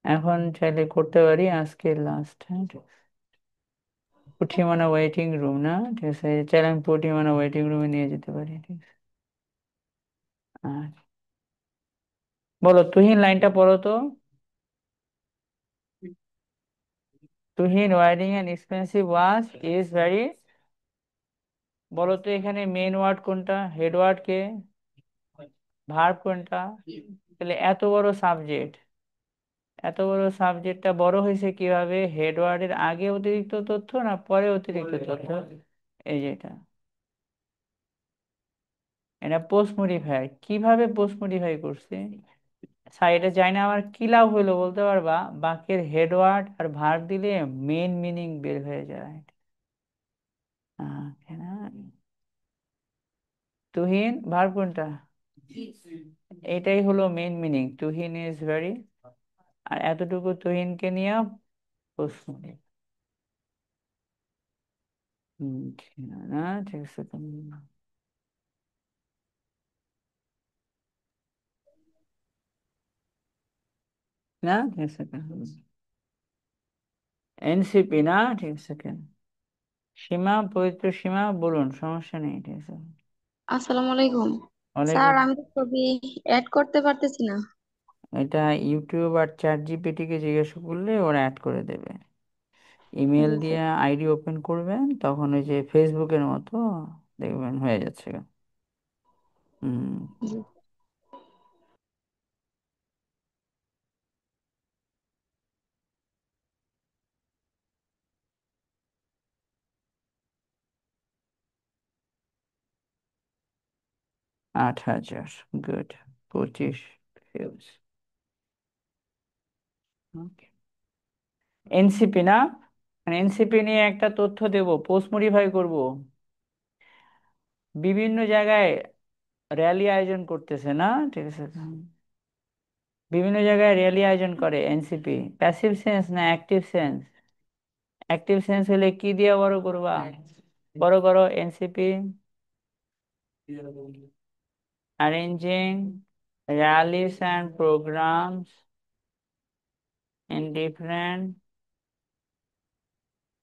এখন চাইলে করতে পারি আজকে লাস্ট। হ্যাঁ, ঠিক আছে। পুঠিমানা ওয়েটিং রুম না, ঠিক আছে, চাইলে আমি পুঠিমানা ওয়েটিং রুমে নিয়ে যেতে পারি। ঠিক আছে। আর বলো, তুহিন লাইনটা পড়ো তো। Tuhin, wearing an expensive watch is very. বলো তো এখানে মেন ওয়ার্ড কোনটা, হেড ওয়ার্ড কে, ভার্ব কোনটা? তাহলে এত বড় সাবজেক্ট, এত বড় সাবজেক্টটা বড় হয়েছে কিভাবে? হেড ওয়ার্ডের আগে অতিরিক্ত তথ্য না পরে অতিরিক্ত তথ্য? এই যে এটা, এটা পোস্ট মডিফায়ার। কিভাবে পোস্ট মডিফাই করছে? সাইডে যাই না, আমার কি লাভ হইলো বলতে পারবা? বাক্যের হেড ওয়ার্ড আর ভার্ব দিলে মেন মিনিং বের হয়ে যায়। হ্যাঁ, তুহিন ভার্ব কোনটা? এটাই হলো main meaning, Tuhin is very. আর এতটুকু তুহিনকে নিয়ে প্রশ্ন। না, ঠিক আছে না, ঠিক আছে। এনসিপি না, ঠিক আছে। সীমা, পবিত্র সীমা বলুন, সমস্যা নেই, ঠিক আছে। আসসালামু আলাইকুম। স্যার ওয়ালাইকুম। আমি তো ছবি অ্যাড করতে পারতেছি না। এটা ইউটিউব আর চ্যাট জিপিটি কে জিজ্ঞেস করলে ওরা অ্যাড করে দেবে। ইমেল জি দিয়ে স্যার। আইডি ওপেন করবেন, তখন ওই যে ফেসবুকের মতো দেখবেন হয়ে যাচ্ছে। হুম। জি। 8,000, গুড। 25 ভিউজ। এনসিপি না, এনসিপি নিয়ে একটা তথ্য দেব, পোস্ট মডিফাই করব। বিভিন্ন জায়গায় র্যালি আয়োজন করতেছে না, ঠিক আছে। বিভিন্ন জায়গায় র্যালি আয়োজন করে এনসিপি। প্যাসিভ সেন্স না অ্যাক্টিভ সেন্স? অ্যাক্টিভ সেন্স হলে কি দিয়ে বড় করবা? বড় করো NCP arranging rallies and programs in different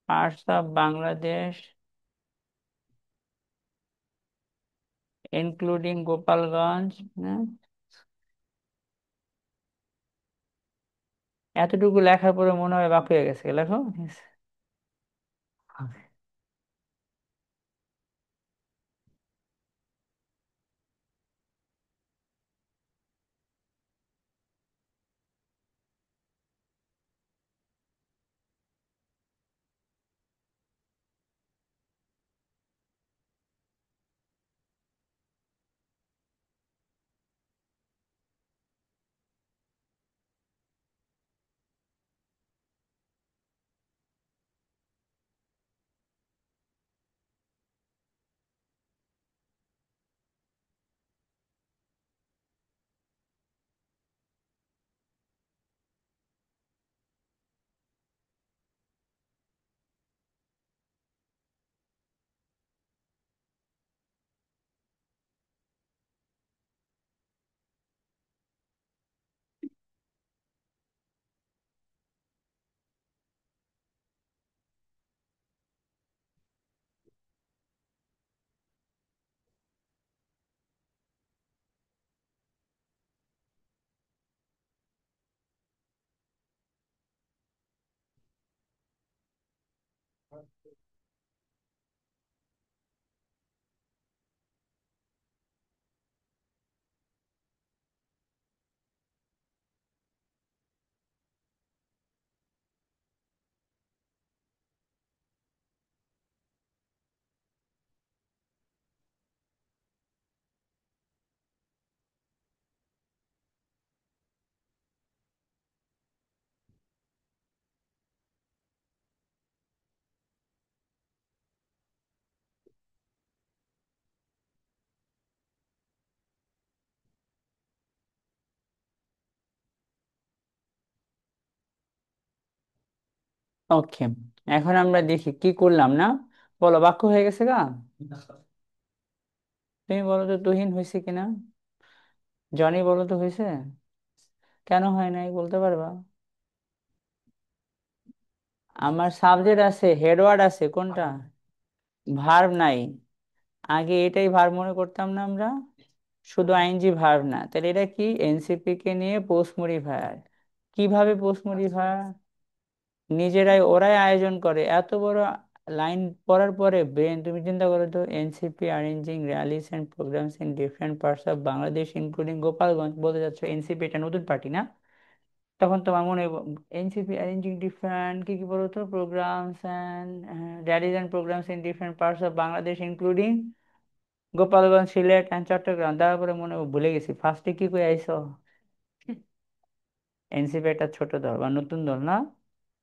parts of Bangladesh, including Gopalganj। হ্যাঁ? এতটুকু লেখার পরে মনে হয় বাক হয়ে গেছে, লেখো। ওকে, এখন আমরা দেখি কি করলাম না। বলো, বাক্য হয়ে গেছে গা? তুমি বলো তো তুহিন হয়েছে কিনা? জনি বলো তো হয়েছে? কেন হয় নাই বলতে পারবা? আমার সাবজেক্ট আছে, হেডওয়ার্ড আছে, কোনটা? ভার্ব নাই। আগে এটাই ভার্ব মনে করতাম না আমরা? শুধু আইএনজি ভার্ব না, তাহলে এটা কি? এনসিপি কে নিয়ে পোস্ট মডিফায়ার। কিভাবে পোস্ট মডিফায়ার? নিজেরাই ওরাই আয়োজন করে এত বড় লাইন পড়ার পরে ব্রেন, তুমি চিন্তা করো তো, NCP arranging rallies and programmes in different parts of Bangladesh including Gopalganj, বলতে যাচ্ছ এনসিপি এটা নতুন পার্টি না? তখন তোমার মনে, এনসিপি অ্যারেঞ্জিং ডিফারেন্ট কি কি বলো তো, programmes and rallies and programmes in different parts of Bangladesh including Gopalganj, Sylhet and Chattogram. তারপরে মনে ভুলে গেছি ফার্স্টে কি কই আইসো। এনসিপি একটা ছোট দল বা নতুন দল না?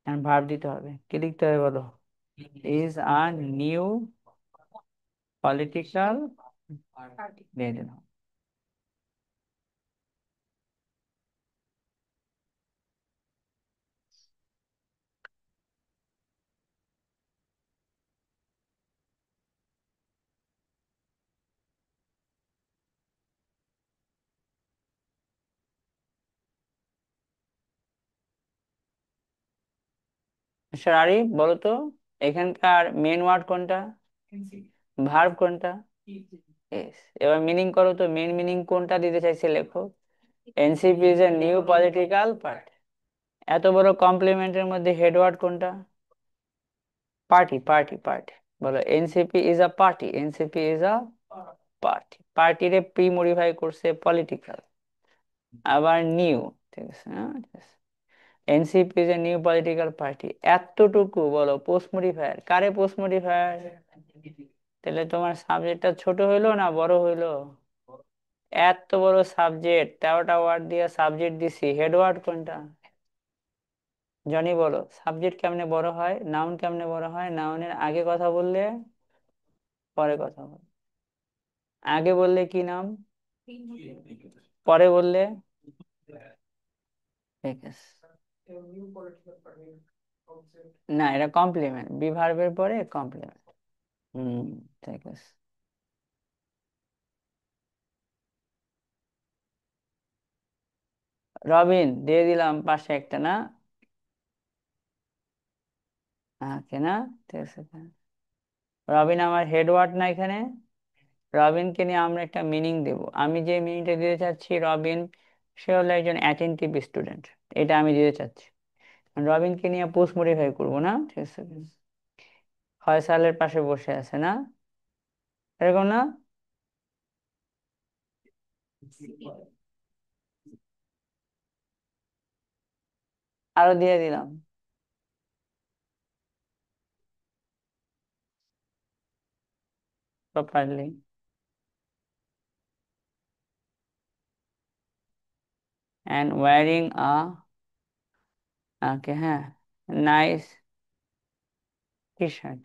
ভার্ব দিতে হবে, কি লিখতে হবে বলো? ইজ আ নিউ পলিটিক্যাল দিয়ে দিলাম। স্যার আরিফ বলো তো, এখানকার মেন ওয়ার্ড কোনটা? ভার্ব কোনটা? Yes. এবার মিনিং করো তো, মেন মিনিং কোনটা দিতে চাইছে লেখো। NCP is a new political party. এত বড় কমপ্লিমেন্টের মধ্যে হেডওয়ার্ড কোনটা? Party, party, party. বলো NCP is a party, NCP is a party. পার্টিরে প্রি মডিফাই করছে পলিটিক্যাল, আবার নিউ। ঠিক আছে, হ্যাঁ ঠিক আছে। NCP is a new political party, এতটুকু বলো পোস্ট মডিফায়ার। কারে পোস্ট মডিফায়ার? তাহলে তোমার সাবজেক্টটা ছোট হইলো না বড় হইলো? এত বড় সাবজেক্ট, 13টা ওয়ার্ড দিয়ে সাবজেক্ট দিছি, হেডওয়ার্ড কোনটা? জনি বলো, সাবজেক্ট কেমনে বড় হয়, নাউন কেমনে বড় হয়? নাউনের আগে কথা বললে পরে কথা বল। আগে বললে কি নাম, পরে বললে ঠিক আছে। না, এটা কমপ্লিমেন্ট, বি ভার্বের পরে কমপ্লিমেন্ট। হুম, ঠিক আছে। রবিন দিয়ে দিলাম পাশে একটা না? ওকে না, ঠিক আছে। রবিন আমার হেডওয়ার্ড না এখানে? রবিনকে নিয়ে আমরা একটা মিনিং দেব। আমি যে মিনিংটা দিতে চাচ্ছি, রবিন সে হলো একজন অ্যাটেন্টিভ স্টুডেন্ট, এটা আমি দিতে চাচ্ছি। রবিনকে নিয়ে পোস্ট মডিফাই করবো না, ঠিক আছে? ফয়সালের পাশে বসে আছে না, এরকম না? আরো দিয়ে দিলাম প্রপারলি। অ্যান্ড ওয়ারিং আ, ওকে হ্যাঁ, নাইস টি শার্ট।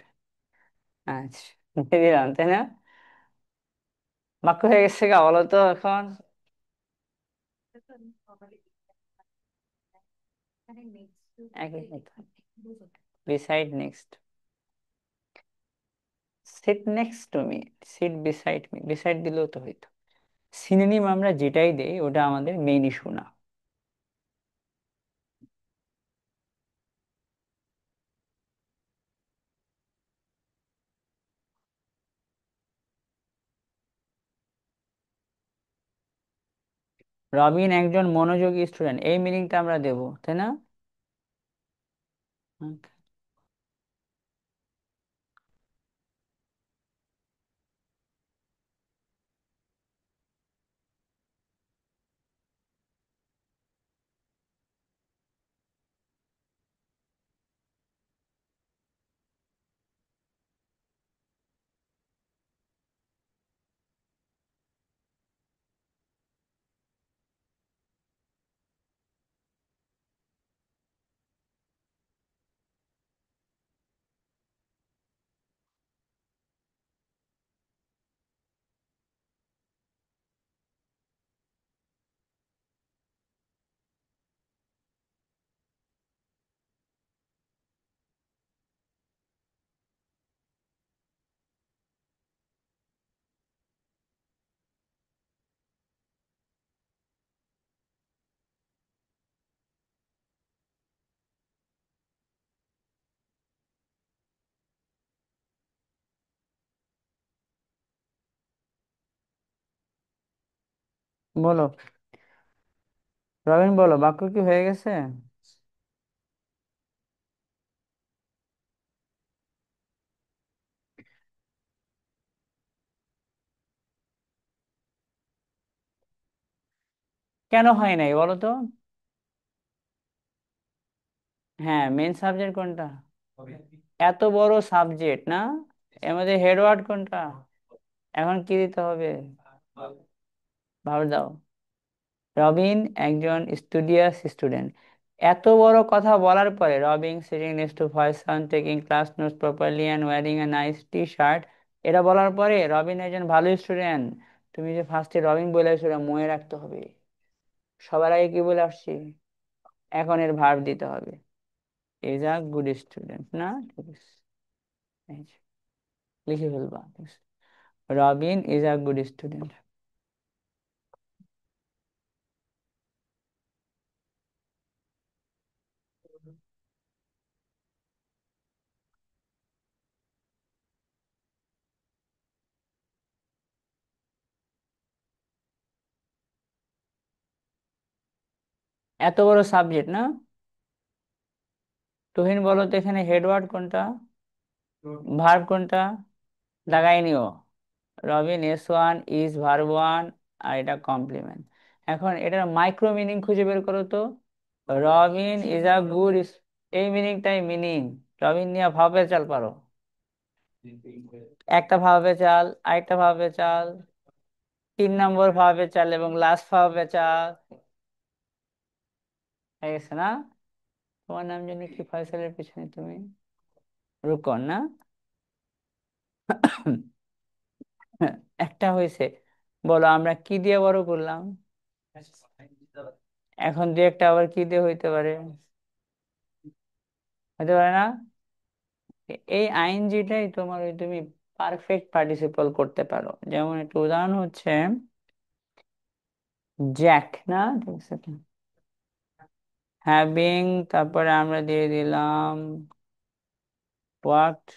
আচ্ছা, দিয়ে দিলাম তাই না? বাক্য হয়ে গেছে গা, বলো তো এখন। একই কথা, beside next, sit next to me, seat beside me, beside দিলেও তো হইতো। সিনোনিম আমরা যেটাই দেই ওটা আমাদের মেইন ইস্যু না। রবিন একজন মনোযোগী স্টুডেন্ট, এই মিনিংটা আমরা দেব তাই না? Okay. বলো, রবিন বলো, বাক্য কি হয়ে গেছে? কেন হয় নাই বলো তো? হ্যাঁ, মেন সাবজেক্ট কোনটা? এত বড় সাবজেক্ট না, এর মধ্যে হেডওয়ার্ড কোনটা? এখন কি দিতে হবে? ভাব দাও। রবিন একজন স্টুডিয়াস স্টুডেন্ট। এত বড় কথা বলার পরে, Robin sitting next to Farsan, taking class notes properly and wearing a nice T shirt, এটা বলার পরে রবিন একজন ভালো স্টুডেন্ট। তুমি যে ফার্স্টে রবিন বলেছো, এটা মনে রাখতে হবে। সবার আগে কি বলে আসছি? এখন এর ভার্ব দিতে হবে। ইজ আ গুড স্টুডেন্ট না? ঠিক আছে, এই যে, লিখে ফেলবা। Robin is a good student. এত বড় সাবজেক্ট না? তুহিন বলো তো, এখানে হেডওয়ার্ড কোনটা, ভার্ব কোনটা? লাগাই নিও। রবিন S1 ইজ ভার্ব 1, আর এটা কমপ্লিমেন্ট। এখন এটার মাইক্রো মিনিং খুঁজে বের করো তো। রবিন ইজ আ গুড, এই মিনিংটাই মিনিং। রবিন নিয়ে ভাবে চাল পারো, একটা ভাবে চাল, আরেকটা ভাবে চাল, 3 নম্বর ভাবে চাল, এবং লাস্ট ভাবে চাল। হয়ে গেছে না? তোমার নাম জানি কি, ফয়সালের পিছনে তুমি রুকন না? একটা হয়েছে। বলো, আমরা কি দিয়ে বড় করলাম? এখন দু একটা আবার কি দিয়ে হইতে পারে? হতে পারে না? এই আইএনজিটাই তোমার, ওই তুমি পারফেক্ট পার্টিসিপল করতে পারো। যেমন একটা উদাহরণ হচ্ছে জ্যাক না? ঠিক আছে, হ্যাভিং, তারপরে আমরা দিয়ে দিলাম worked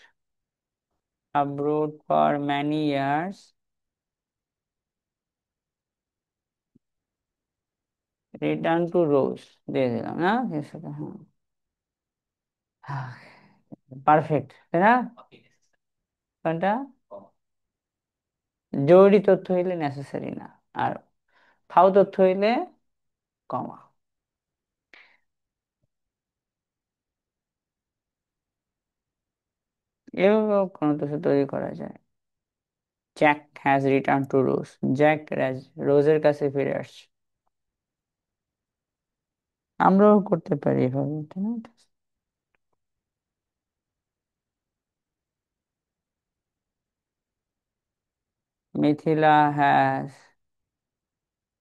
abroad for many years, return to Rose দিয়ে দিলাম না? ঠিক আছে, হ্যাঁ, পারফেক্ট তাই না? কোনটা? জরুরি তথ্য হইলে নেসেসারি না, আর ফাও তথ্য হইলে কমা। এভাবেও কোনো তথ্য তৈরি করা যায়। Jack has return to rose, Jack রোজের কাছে ফিরে আসছে। আমরাও করতে পারি এভাবে, তাই না? মিথিলা হ্যাজ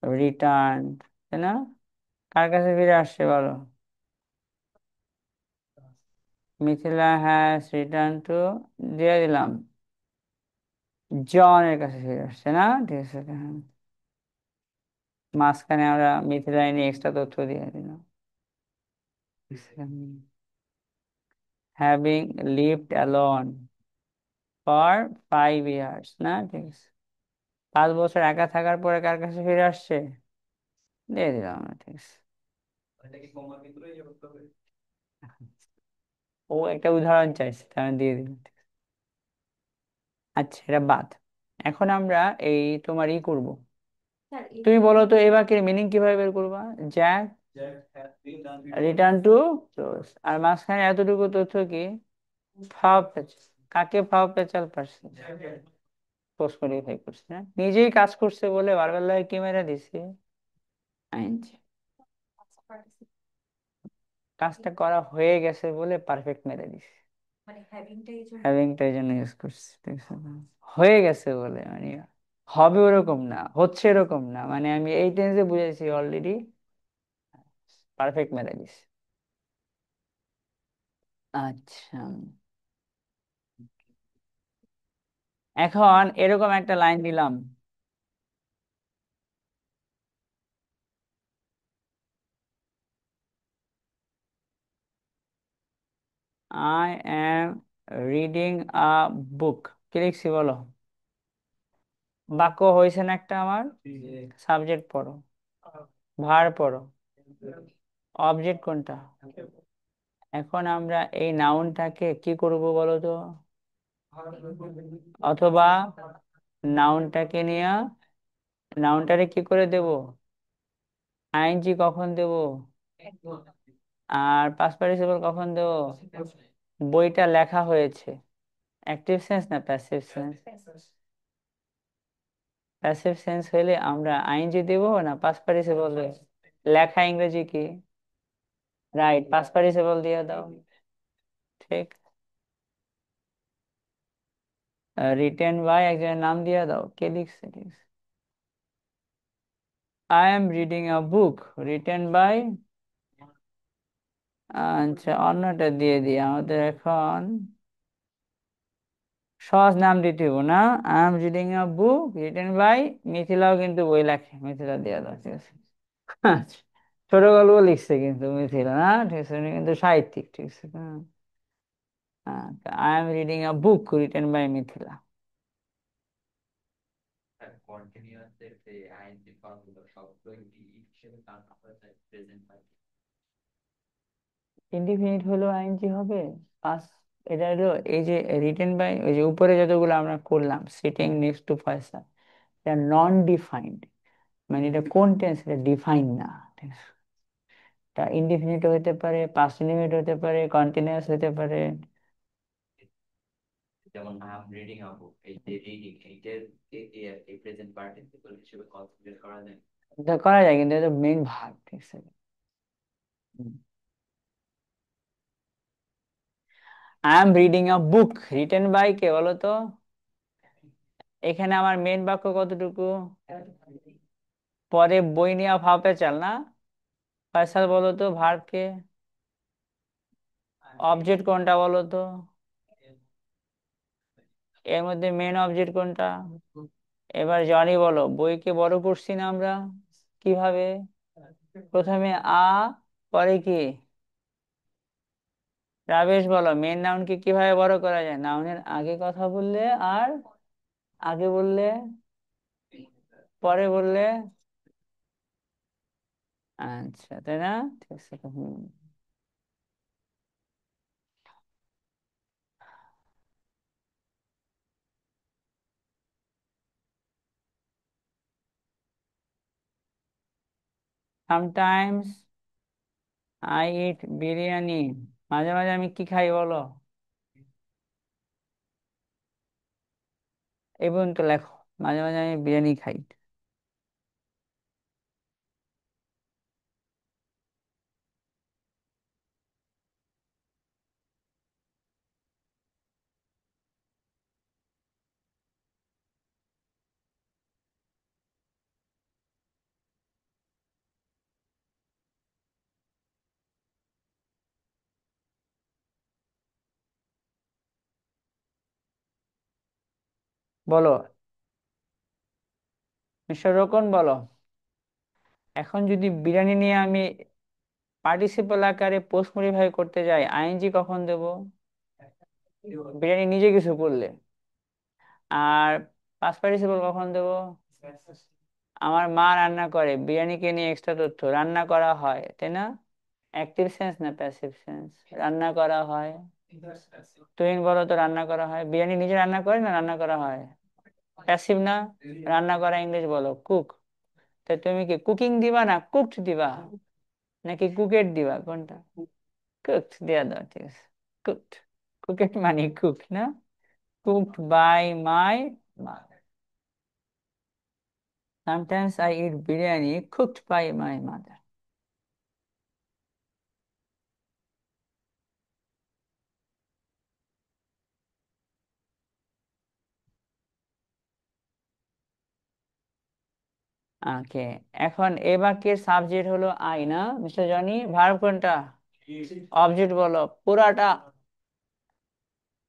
রিটার্ন, তাই না? কার কাছে ফিরে আসছে বলো? মিথিলা হ্যাজ রিটার্ন টু, দিয়ে দিলাম জনের কাছে ফিরে আসছে না? ঠিক আছে, হ্যাঁ। মাঝখানে আমরা মিথিলা নিয়ে এক্সট্রা তথ্য দিয়ে দিলাম। Having lived alone for 5 years না? ঠিক আছে, 5 বছর একা থাকার পরে কার কাছে ফিরে আসছে? দিয়ে দিলাম আমরা, ঠিক আছে। ও একটা উদাহরণ চাইছে, তাই আমি দিয়ে দিলাম। আচ্ছা, এটা বাদ। এখন আমরা এই তোমার ই করবো। স্যার তুমি এখানে বলো তো এই বাক্যের মিনিং কিভাবে বের করবা? জ্যাক রিটার্ন টু ক্লোজ, আর মাঝখানে এতটুকু তথ্য কি? ফাও পেঁচাল। কাকে ফাও পেঁচাল পারছে? পোস্ট মডিফাই করছে না, নিজেই কাজ করছে বলে বারবার লাগে কি মেরে দিছে? আইনজি। কাজটা করা হয়ে গেছে বলে পারফেক্ট মেরে দিছে। মানে হ্যাভিংটা এই জন্য। হ্যাভিংটা এই জন্য ইউজ করছে, ঠিক আছে? হয়ে গেছে বলে মানে হবে ওরকম না, হচ্ছে এরকম না, মানে আমি এই টেন্সে বুঝেছি অলরেডি, পারফেক্ট মেরে দিছে। আচ্ছা, এখন এরকম একটা লাইন দিলাম, আই এম রিডিং আ বুক, কি লিখছি বলো? বাক্য হয়েছে না একটা আমার? সাবজেক্ট পড়ো, ভার পড়ো, অবজেক্ট কোনটা? এখন আমরা এই নাউনটাকে কি করব বলো তো? অথবা নাউনটাকে নিয়ে নাউনটারে কি করে দেব? আইএনজি কখন দেব? আর পাস্ট পার্টিসিপল কখন দেব? বইটা লেখা হয়েছে। অ্যাক্টিভ সেন্স না প্যাসিভ সেন্স? প্যাসিভ সেন্স হলে আমরা আইএনজি দেব না পাস্ট পার্টিসিপল দেব? লেখা ইংরেজি কি? রাইট, পাস্ট পার্টিসিপল দিয়ে দাও। ঠিক। রিটেন বাই একজনের নাম দিয়ে দাও, কে লিখছে? I am reading a book written by. আচ্ছা, অন্যটা দিয়ে দিই আমাদের এখন সহজ নাম দিতে হবো না। I am reading a book written by মিথিলাও কিন্তু বই লেখে, মিথিলা দিয়ে দাও, ঠিক আছে? আচ্ছা, ছোট গল্প লিখছে কিন্তু মিথিলা, না ঠিক আছে, উনি কিন্তু সাহিত্যিক, ঠিক আছে। I am reading a book written by Mithila. Indefinite হলো আইএনজি হবে। পাস, এটা হলো এই যে রিটেন বাই, ওই যে উপরে যতগুলো আমরা করলাম সিটিং নেক্সট টু ফয়সাল, এটা নন ডিফাইন্ড, মানে এটা কোন টেন্স, এটা ডিফাইন না, ঠিক আছে? এটা ইনডিফিনিট হতে পারে, পাস্ট ইনডিফিনিট হতে পারে, কন্টিনিউয়াস হতে পারে। এটা করা যায় কিন্তু এটা মেইন ভার্ব, ঠিক আছে? I am reading a book written by কে বলো তো? এখানে আমার মেইন বাক্য কতটুকু? পরে বই নিয়ে ভাব পেঁচাল না? ফয়সাল বলো তো ভার্ব কে? অবজেক্ট কোনটা বলো তো? এর মধ্যে মেন অবজেক্ট কোনটা? এবার জনি বলো, বইকে বড় করছি না আমরা কিভাবে? প্রথমে আ, পরে কি? রাবেশ বলো, মেন নাউনকে কিভাবে বড় করা যায়? নাউনের আগে কথা বললে, আর আগে বললে, পরে বললে। আচ্ছা, তাই না? ঠিক আছে। সামটাইমস আই ইট বিরিয়ানি, মাঝে মাঝে আমি কি খাই বলো? এই পর্যন্ত লেখো, মাঝে মাঝে আমি বিরিয়ানি খাই। বলো, মিস্টার রোকন বলো, এখন যদি বিরিয়ানি নিয়ে আমি পার্টিসিপল আকারে পোস্ট মডিফাই করতে যাই, আইএনজি কখন দেব? বিরিয়ানি নিজে কিছু করলে। আর পাস্ট পার্টিসিপল কখন দেব? আমার মা রান্না করে, বিরিয়ানিকে নিয়ে এক্সট্রা তথ্য, রান্না করা হয়, তাই না? অ্যাক্টিভ সেন্স না প্যাসিভ সেন্স? রান্না করা হয়। তুহিন বলো তো, রান্না করা হয়, বিরিয়ানি নিজে রান্না করে না রান্না করা হয়? প্যাসিভ না? রান্না করা ইংলিশ বলো, কুক। তো তুমি কি কুকিং দিবা না কুকড দিবা, নাকি কুকেট দিবা, কোনটা? কুকড দিয়া দাও, ঠিক আছে। কুকড, কুকেট মানে কুক না? Cooked by my mother. Sometimes I eat biryani cooked by my mother. Okay, এখন এ বাক্যের সাবজেক্ট হলো আই না মিস্টার জনি? ভার্ব কোনটা? অবজেক্ট বলো পুরাটা।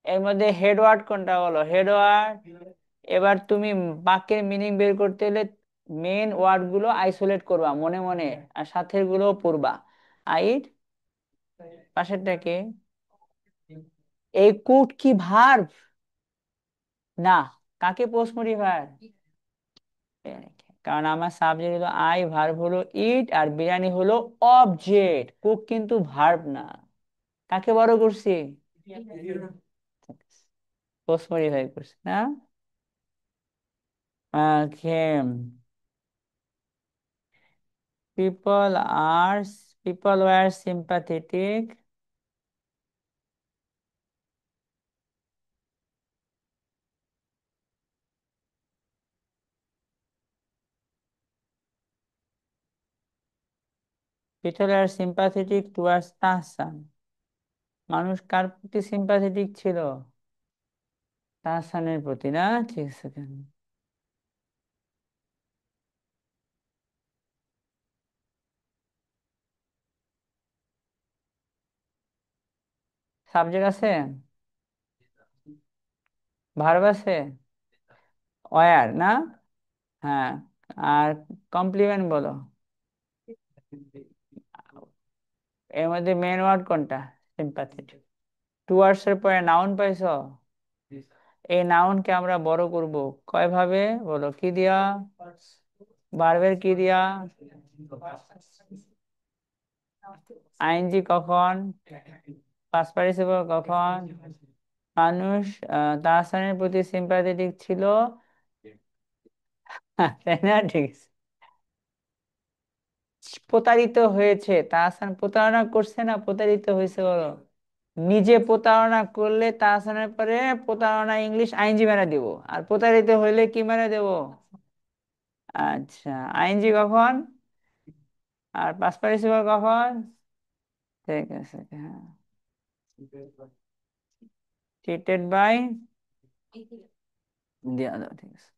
এর মধ্যে হেড ওয়ার্ড কোনটা বলো? Head word. এবার তুমি বাক্যের মিনিং বের করতে হলে মেন ওয়ার্ড গুলো আইসোলেট করবা মনে মনে, আর সাথে গুলো পড়বা। আইট, পাশেরটাকে। এই কুড কি ভার্ব? না। কাকে পোস্ট মডিফায়ার? কারণ আমার সাবজেক্ট হলো আই, ভার্ব হলো ইট, আর বিরিয়ানি হলো অবজেক্ট। কুক কিন্তু ভার্ব না। কাকে বড় করছি? পোস্ট মডিফাই করছি না। Okay. People are people were sympathetic. People are sympathetic towards Tahsan. মানুষ কার প্রতি সিম্পাথেটিক ছিল? তাহসানের প্রতি না। ঠিক আছে। সাবজেক্ট আছে, ভার্ব আছে, ওয়ার না। হ্যাঁ। আর কমপ্লিমেন্ট বলো। এর মধ্যে মেন ওয়ার্ড কোনটা? সিম্পাথেটিক। টুয়ার্ডস এর পরে নাউন পাইছো। এই নাউনকে আমরা বড় করব কয় ভাবে বলো? কি দিয়া? ভার্বের কি দিয়া? আইএনজি কখন? পাস্ট পার্টিসিপল কখন? মানুষ তাহসানের প্রতি সিম্পাথেটিক ছিল, তাই না? ঠিক আছে। প্রতারিত হয়েছে, তাহসান প্রতারণা করছে না প্রতারিত হয়েছে বলো? নিজে প্রতারণা করলে তাহসানের পরে প্রতারণা ইংলিশ আইনজি মেরে দিব, আর প্রতারিত হইলে কি মেরে দেব? আচ্ছা, আইনজি কখন আর পাস্ট পার্টিসিপল কখন? ঠিক আছে, হ্যাঁ। ট্রিটেড বাই দিয়া দাও, ঠিক আছে।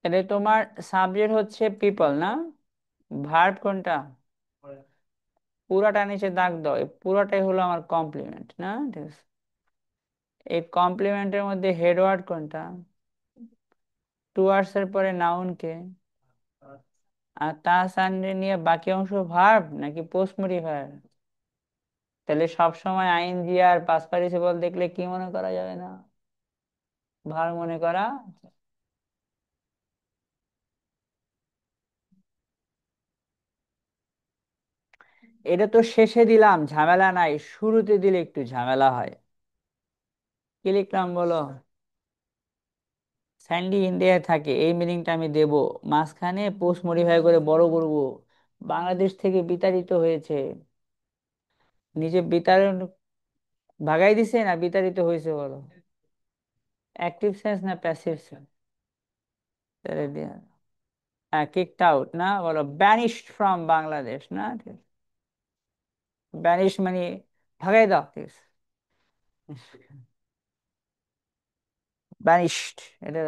তাহলে তোমার সাবজেক্ট হচ্ছে পিপল না। ভার্ব কোনটা? পুরাটা নিচে দাগ দাও, এই পুরাটাই হলো আমার কমপ্লিমেন্ট না। ঠিক আছে। এই কমপ্লিমেন্টের মধ্যে হেড ওয়ার্ড কোনটা? টুয়ার্ডস এর পরে নাউন কে? আর তাহসানরে নিয়ে বাকি অংশ ভার্ব নাকি পোস্ট মডিফায়ার? তাহলে সব সময় আইএনজি আর পাস্ট পার্টিসিপল দেখলে কি মনে করা যাবে না? ভার্ব মনে করা। এটা তো শেষে দিলাম, ঝামেলা নাই, শুরুতে দিলে একটু ঝামেলা হয়। কি লিখলাম বলো? স্যান্ডি ইন্ডিয়ায় থাকে, এই মিনিংটা আমি দেব। মাঝখানে পোস্ট মডিফাই করে বড় করব, বাংলাদেশ থেকে বিতাড়িত হয়েছে। নিজে বিতাড়ন ভাগাই দিছে না বিতাড়িত হয়েছে বলো? অ্যাক্টিভ সেন্স না প্যাসিভ সেন্স? হ্যাঁ, কিকড আউট না বলো? ব্যানিশড ফ্রম বাংলাদেশ না। ব্যানিশ মানে ভাগাই দাও, ঠিক আছে। ব্যানিশড, এটা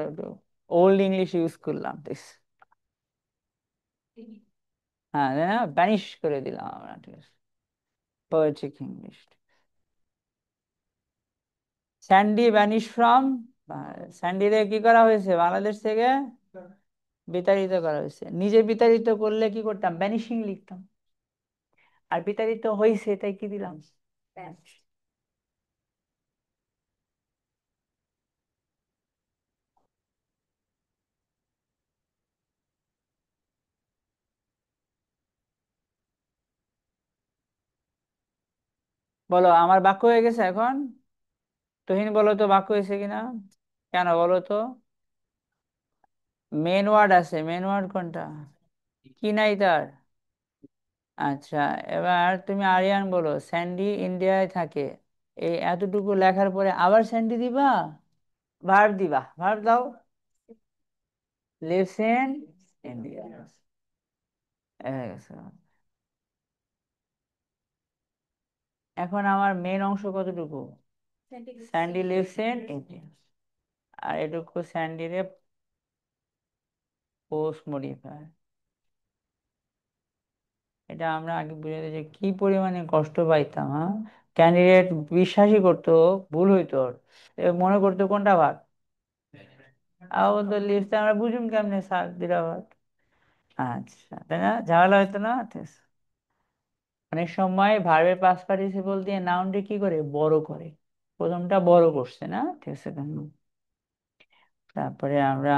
ওল্ড ইংলিশ ইউজ করলাম, ঠিক আছে। হ্যাঁ, ব্যানিশ করে দিলাম আমরা, ঠিক আছে। পোয়েট্রিক ইংলিশ। স্যান্ডি ভ্যানিশ ফ্রম, স্যান্ডিরে কি করা হয়েছে? বাংলাদেশ থেকে বিতাড়িত করা হয়েছে। নিজে বিতাড়িত করলে কি করতাম? ভ্যানিশিং লিখতাম। আর বিতাড়িত হয়েছে তাই কি দিলাম? Vanished। বলো, আমার বাক্য হয়ে গেছে এখন? তুহিন বলো তো বাক্য হয়েছে কিনা? কেন বলো তো? মেন ওয়ার্ড আছে, মেন ওয়ার্ড কোনটা? কি নাই তার? আচ্ছা, এবার তুমি আরিয়ান বলো, স্যান্ডি ইন্ডিয়ায় থাকে। এই এতটুকু লেখার পরে আবার স্যান্ডি দিবা? ভার্ব দিবা, ভার্ব দাও। Lives in India. এখন আমার মেন অংশ কতটুকু? Sandy lives in India. আর এটুকু স্যান্ডিরে পোস্ট মডিফাই। এটা আমরা আগে বুঝাতে যে কি পরিমাণে কষ্ট পাইতাম, হ্যাঁ। ক্যান্ডিডেট বিশ্বাসই করতো ভুল হইতো ওর। এ মনে করতো কোনটা ভাগ, আর তো লিস্টে আমরা বুঝুম কেমনে স্যার দিলা ভাগ। আচ্ছা, তাই না, ঝামেলা হইতো না, ঠিক আছে। অনেক সময় ভার্বের পাস্ট পার্টিসিপল দিয়ে নাউনটা কি করে বড় করে, প্রথমটা বড় করছে না, ঠিক আছে। তারপরে আমরা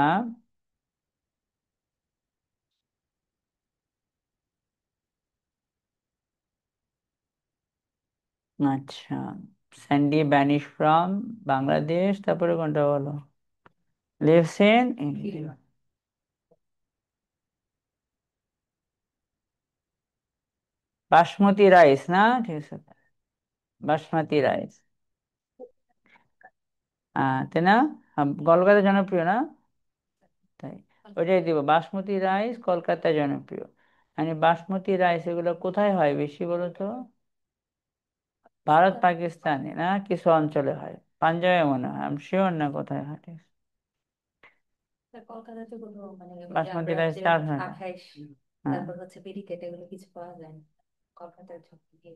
আচ্ছা, স্যান্ডি ব্যানিশ ফ্রম বাংলাদেশ, তারপরে কোনটা বলো, leaves in India. Basmati rice না, ঠিক আছে, বাসমতি রাইস। তাই না, কলকাতা জনপ্রিয় না, তাই ওইটাই দিব, বাসমতি রাইস কলকাতায় জনপ্রিয়। মানে বাসমতি রাইস এগুলো কোথায় হয় বেশি বলো তো? ভারত পাকিস্তানে না, কিছু অঞ্চলে হয়, পাঞ্জাবে মনে হয়, আমি শিওর না কোথায় হয়, ঠিক আছে। কলকাতাতে কোনো মানে ওই যে বাসমতি আমরা রাইস চার যেরকম হয় না। আঠাইশ, হ্যাঁ, তারপর হচ্ছে পেরিকেট, এগুলো কিছু পাওয়া যায় না কলকাতার ঝকঝকে,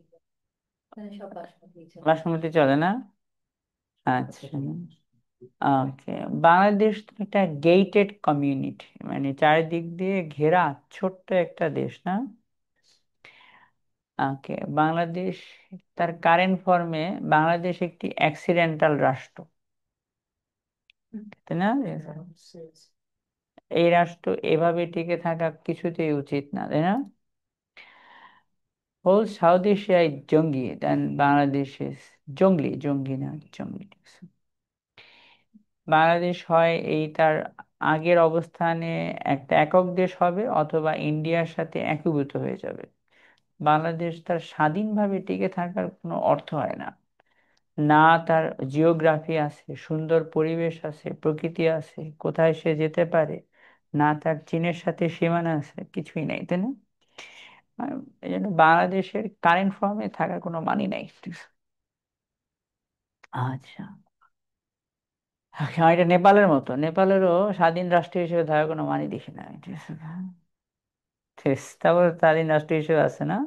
মানে সব বাসমতি চলে। বাসমতি চলে না। আচ্ছা, ওকে। বাংলাদেশ তো একটা গেটেড কমিউনিটি, মানে চারিদিক দিয়ে ঘেরা ছোট্ট একটা দেশ না। ওকে, বাংলাদেশ তার কারেন্ট ফর্মে, বাংলাদেশ একটি অ্যাক্সিডেন্টাল রাষ্ট্র, তাই না। এই রাষ্ট্র এভাবে টিকে থাকা কিছুতেই উচিত না, তাই না। হোল সাউথ এশিয়ায় জঙ্গি, দেন বাংলাদেশ জঙ্গলি, জঙ্গি না, জঙ্গলি, ঠিক আছে। বাংলাদেশ হয় এই তার আগের অবস্থানে একটা একক দেশ হবে, অথবা ইন্ডিয়ার সাথে একীভূত হয়ে যাবে। বাংলাদেশ তার স্বাধীনভাবে টিকে থাকার কোনো অর্থ হয় না। না তার জিওগ্রাফি আছে, সুন্দর পরিবেশ আছে, প্রকৃতি আছে, কোথায় সে যেতে পারে, না তার চীনের সাথে সীমানা আছে, কিছুই নাই, তাই না। আর এই জন্য বাংলাদেশের কারেন্ট ফর্মে থাকার কোনো মানে নাই। আচ্ছা, এটা নেপালের মতো, নেপালেরও স্বাধীন রাষ্ট্র হিসেবে থাকার কোনো মানে দেখি না, ঠিক আছে। ঠিক আছে, তারপর স্বাধীন রাষ্ট্র হিসেবে আছে না।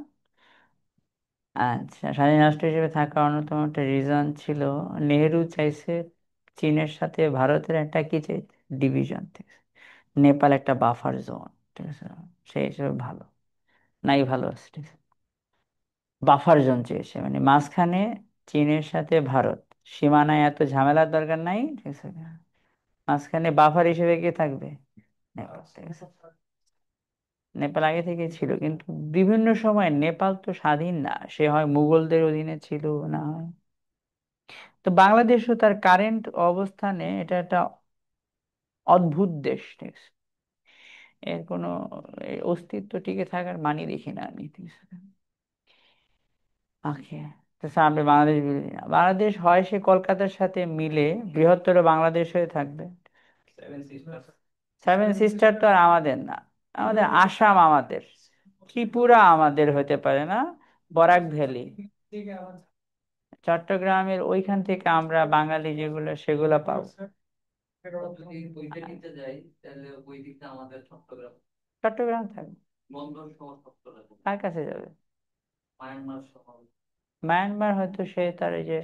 আচ্ছা, স্বাধীন রাষ্ট্র হিসেবে থাকার অন্যতম একটা রিজন ছিল, নেহেরু চাইছে চীনের সাথে ভারতের একটা কি চাইছে, ডিভিশন, ঠিক আছে। নেপাল একটা বাফার জোন, ঠিক আছে, সেই হিসেবে ভালো, নাই ভালো আছে, ঠিক আছে। বাফার জোন চেয়েছে, মানে মাঝখানে চীনের সাথে ভারত, সীমানায় এত ঝামেলার দরকার নাই, ঠিক আছে। মাঝখানে বাফার হিসেবে কে থাকবে, নেপাল, ঠিক আছে। নেপাল আগে থেকে ছিল, কিন্তু বিভিন্ন সময় নেপাল তো স্বাধীন না, সে হয় মুঘলদের অধীনে ছিল, না হয়। তো বাংলাদেশও তার কারেন্ট অবস্থানে এটা একটা অদ্ভুত দেশ, ঠিক আছে। এর কোনো এর অস্তিত্ব টিকে থাকার মানে দেখি না আমি, ঠিক আছে। ওকে, তো সামনে বাংলাদেশ বিরোধী না। বাংলাদেশ হয় সে কলকাতার সাথে মিলে বৃহত্তর বাংলাদেশ হয়ে থাকবে। সেভেন সিস্টার তো আর আমাদের না, আমাদের আসাম আমাদের, ত্রিপুরা আমাদের হতে পারে না, বরাক ভ্যালি, চট্টগ্রামের ওইখান থেকে আমরা বাঙালি যেগুলো সেগুলো পাবো। চট্টগ্রাম থাকবে, কার কাছে যাবে, মায়ানমার হয়তো সে তার এই যে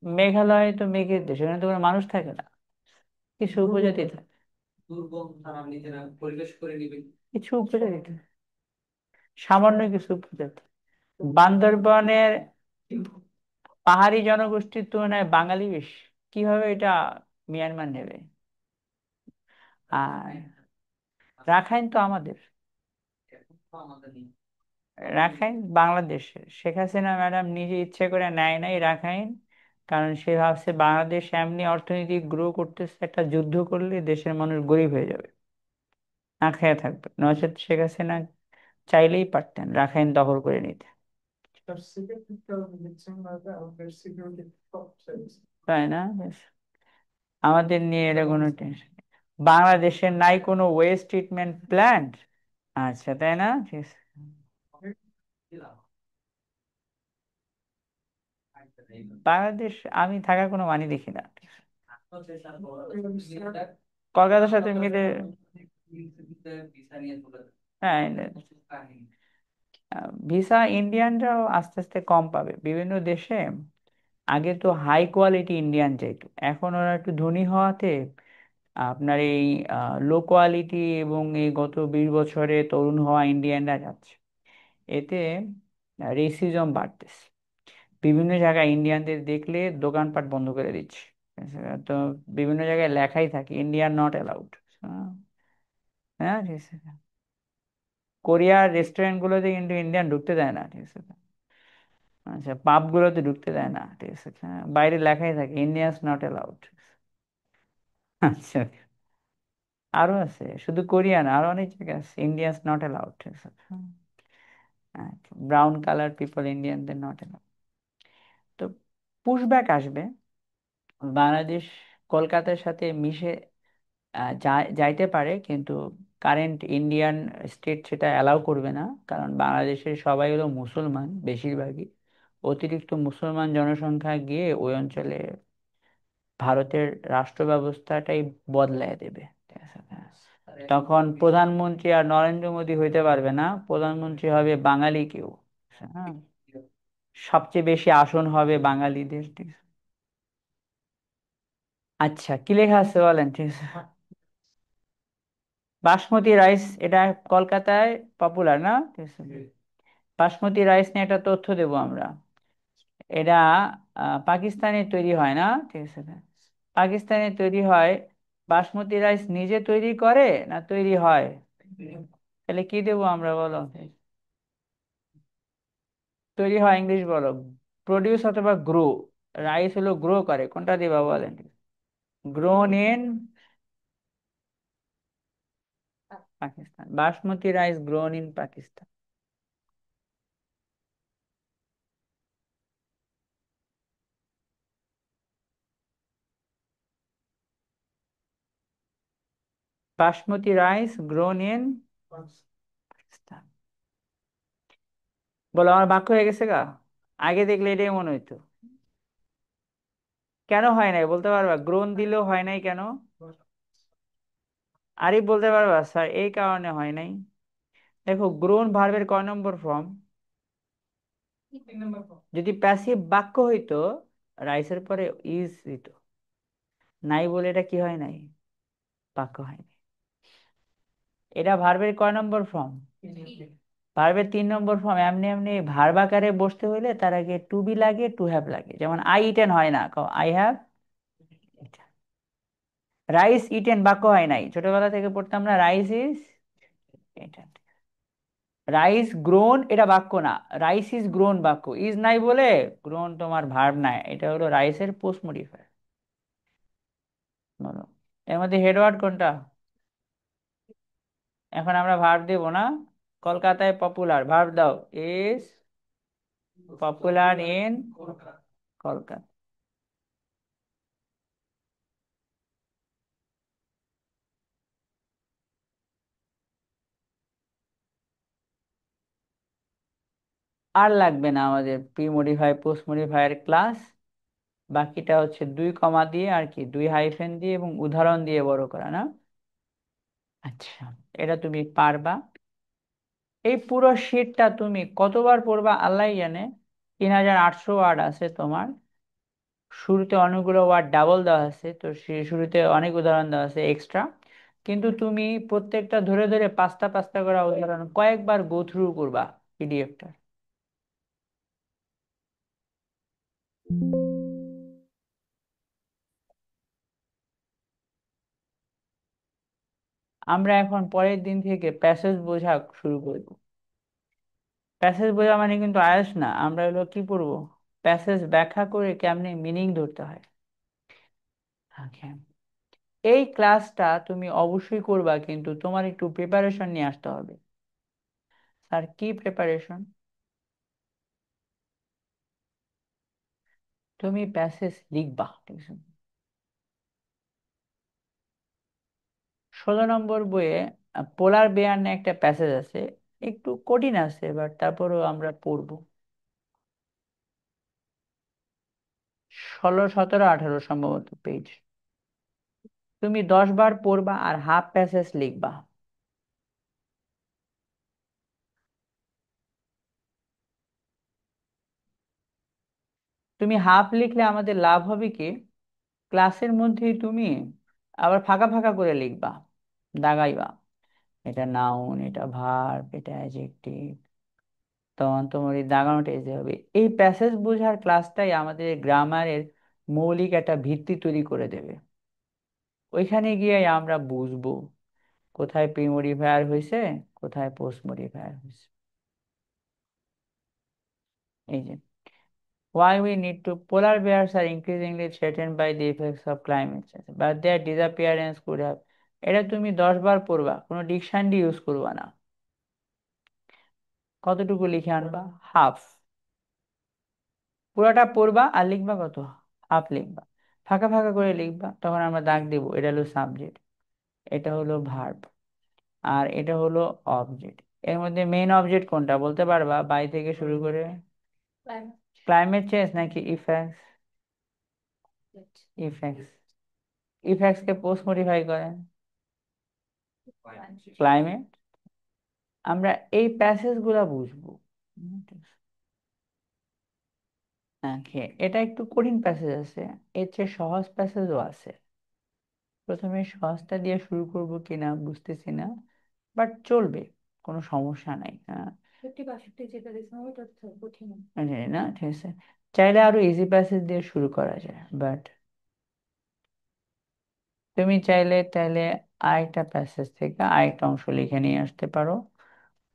মেঘালয় তো মেঘের দেশ, ওখানে তো কোনো মানুষ থাকে না, কিছু উপজাতি থাকে, কিছু উপজাতি থাকে, সামান্য কিছু উপজাতি। বান্দরবনের পাহাড়ি জনগোষ্ঠীর তুলনায় বাঙালি বেশি, কিভাবে এটা মিয়ানমার নেবে। আর রাখাইন তো আমাদের, রাখাইন বাংলাদেশের, শেখ হাসিনা ম্যাডাম নিজে ইচ্ছে করে নেয় নাই রাখাইন, কারণ সে ভাবছে বাংলাদেশ এমনি অর্থনৈতিক গ্রো করতেছে, একটা যুদ্ধ করলে দেশের মানুষ গরিব হয়ে যাবে, না খেয়ে থাকবে, নচেত শেখ হাসিনা চাইলেই পারতেন রাখাইন দখল করে নিতে, তাই না। বেশ, আমাদের নিয়ে এটা কোনো টেনশন, বাংলাদেশের নাই কোনো ওয়েস্ট ট্রিটমেন্ট প্ল্যান্ট। আচ্ছা, তাই না, ঠিক আছে। বাংলাদেশ আমি থাকার কোনো মানে দেখি না, কলকাতার সাথে মিলে হ্যাঁ, ভিসা ইন্ডিয়ানরাও আস্তে আস্তে কম পাবে বিভিন্ন দেশে। আগে তো হাই কোয়ালিটি ইন্ডিয়ান যেত, এখন ওরা একটু ধনী হওয়াতে আপনার এই লো কোয়ালিটি এবং এই গত 20 বছরে তরুণ হওয়া ইন্ডিয়ানরা যাচ্ছে। এতে রেসিজম বাড়তেছে। বিভিন্ন জায়গায় ইন্ডিয়ানদের দেখলে দোকানপাট বন্ধ করে দিচ্ছে। তো বিভিন্ন জায়গায় লেখাই থাকে ইন্ডিয়ান নট অ্যালাউড। হ্যাঁ, ঠিক আছে। কোরিয়ার রেস্টুরেন্ট গুলোতে কিন্তু ইন্ডিয়ান ঢুকতে দেয় না, ঠিক আছে। আচ্ছা, পাব গুলোতে ঢুকতে দেয় না, ঠিক আছে। হ্যাঁ, বাইরে লেখাই থাকে ইন্ডিয়ানস নট অ্যালাউড। আচ্ছা, আরো আছে, শুধু কোরিয়ান আরো অনেক জায়গা আছে ইন্ডিয়ানস নট অ্যালাউড, ঠিক আছে। ব্রাউন কালার পিপল ইন্ডিয়ানদের নট অ্যালাউড। তো পুশব্যাক আসবে। বাংলাদেশ কলকাতার সাথে মিশে যাইতে পারে, কিন্তু কারেন্ট ইন্ডিয়ান স্টেট সেটা অ্যালাউ করবে না। কারণ বাংলাদেশের সবাই হলো মুসলমান বেশিরভাগই। অতিরিক্ত মুসলমান জনসংখ্যা গিয়ে ওই অঞ্চলে ভারতের রাষ্ট্র ব্যবস্থাটাই বদলায় দেবে, ঠিক আছে? তখন প্রধানমন্ত্রী আর নরেন্দ্র মোদী হইতে পারবে না, প্রধানমন্ত্রী হবে বাঙালি কেউ। হ্যাঁ, সবচেয়ে বেশি আসন হবে বাঙালিদের, ঠিক আছে। আচ্ছা, কি লেখা আছে বলেন, ঠিক আছে। বাসমতি রাইস, এটা কলকাতায় পপুলার না, ঠিক আছে। বাসমতি রাইস নিয়ে একটা তথ্য দেবো আমরা। এটা পাকিস্তানে তৈরি হয় না, ঠিক আছে। পাকিস্তানে তৈরি হয়। বাসমতি রাইস নিজে তৈরি করে না তৈরি হয়? তাহলে কি দেবো আমরা বলো? তৈরি হয়, ইংলিশ বলো। প্রডিউস অথবা গ্রো। রাইস হলো গ্রো করে, কোনটা দিবা বলেন? Grown in Pakistan. Basmati rice grown in Pakistan. Basmati rice grown in Pakistan. বলো, আমার বাক্য হয়ে গেছে গা? আগে দেখলে এটাই মনে হইতো। কেন হয় নাই বলতে পারবা? গ্রোন দিলেও হয় নাই কেন? আরিফ বলতে পারবা স্যার এই কারণে হয় নাই? দেখো, গ্রোন ভার্বের কয় নম্বর ফর্ম? যদি প্যাসিভ বাক্য হইতো রাইসের পরে ইজ দিত, নাই বলে এটা কি হয় নাই? বাক্য হয় নাই। এটা ভার্বের কয় নম্বর ফর্ম? ভার্বের 3 নম্বর ফর্ম। এমনি এমনি ভার্ব আকারে বসতে হইলে তার আগে টু বি লাগে, টু হ্যাভ লাগে। যেমন আই ইটেন হয় না, আই হ্যাভ। রাইস ইটেন বাক্য হয় নাই, ছোটবেলা থেকে পড়তাম না, rice is eaten. Rice grown এটা বাক্য না, রাইস ইজ গ্রোন বাক্য। ইজ নাই বলে গ্রোন তোমার ভার্ব নাই, এটা হলো রাইসের পোস্ট মডিফায়ার। বলো, এর মধ্যে হেডওয়ার্ড কোনটা? এখন আমরা ভার্ব দেব না। কলকাতায় পপুলার, ভার্ব দাও। Is popular in Kolkata. আর লাগবে না আমাদের pre modify post modifier class. বাকিটা হচ্ছে 2 কমা দিয়ে আর কি, 2 হাইফেন দিয়ে এবং উদাহরণ দিয়ে বড় করা না। আচ্ছা, এটা তুমি পারবা। এই পুরো শিটটা তুমি কতবার পড়বা আল্লাহ জানে। 3800 ওয়ার্ড আছে তোমার। শুরুতে অনেকগুলো ওয়ার্ড ডাবল দেওয়া আছে, তো শুরুতে অনেক উদাহরণ দেওয়া আছে এক্সট্রা। কিন্তু তুমি প্রত্যেকটা ধরে ধরে পাঁচটা পাঁচটা করে উদাহরণ কয়েকবার গো থ্রু করবা পিডিএফটা। আমরা এখন পরের দিন থেকে প্যাসেজ বোঝা শুরু করব। প্যাসেজ বোঝা মানে কিন্তু আয়াস না, আমরা হলো কি পড়বো, প্যাসেজ ব্যাখ্যা করে কেমনে মিনিং ধরতে হয়। আচ্ছা, এই ক্লাসটা তুমি অবশ্যই করবা, কিন্তু তোমার একটু প্রিপারেশন নিয়ে আসতে হবে। স্যার, কি প্রিপারেশন? তুমি প্যাসেজ লিখবা, ঠিক আছে। 16 নম্বর বইয়ে পোলার বেয়ার নিয়ে একটা প্যাসেজ আছে, একটু কঠিন আছে, বাট তারপরেও আমরা পড়বো। 16, 17, 18 সম্ভবত পেজ। তুমি 10 বার পড়বা আর হাফ প্যাসেজ লিখবা। তুমি হাফ লিখলে আমাদের লাভ হবে কি, ক্লাসের মধ্যেই তুমি আবার ফাঁকা ফাঁকা করে লিখবা, দাগাইবা, এটা নাউন, এটা ভার্ব, এটা অ্যাডজেক্টিভ, তখন তোমার এই দাগানোটা ইজি হবে। এই প্যাসেজ বোঝার ক্লাসটাই আমাদের গ্রামারের মৌলিক একটা ভিত্তি তৈরি করে দেবে। ওইখানে গিয়ে আমরা বুঝবো কোথায় প্রি মডিফায়ার হয়েছে, কোথায় পোস্ট মডিফায়ার হয়েছে। এই যে why we need to, polar bears are increasingly threatened by the effects of climate change but their disappearance could have, এটা তুমি 10 বার পড়বা, কোনো ডিকশনারি ইউজ করবা না। কতটুকু লিখে আনবা? হাফ। পুরোটা পড়বা আর লিখবা কত? হাফ লিখবা। ফাঁকা ফাঁকা করে লিখবা, তখন আমরা দাগ দিব, এটা হলো সাবজেক্ট, এটা হলো ভার্ব, আর এটা হলো অবজেক্ট। এর মধ্যে মেইন অবজেক্ট কোনটা বলতে পারবা, বাই থেকে শুরু করে? ক্লাইমেট চেঞ্জ নাকি ইফেক্টস? ইফেক্টস। ইফেক্টস কে পোস্ট মডিফাই করে ক্লাইমেট। আমরা এই প্যাসেজ গুলা বুঝবো। ওকে, এটা একটু কঠিন প্যাসেজ আছে, এর চেয়ে সহজ প্যাসেজও আছে। প্রথমে সহজটা দিয়ে শুরু করব কিনা বুঝতেছি না, বাট চলবে, কোনো সমস্যা নাই। হ্যাঁ, 50-62 যেটা দিয়েছিলাম ওটা তো কঠিন। জানি না, ঠিক আছে, চাইলে আরো ইজি প্যাসেজ দিয়ে শুরু করা যায়, বাট তুমি চাইলে তাইলে আরেকটা প্যাসেজ থেকে আরেকটা অংশ লিখে নিয়ে আসতে পারো,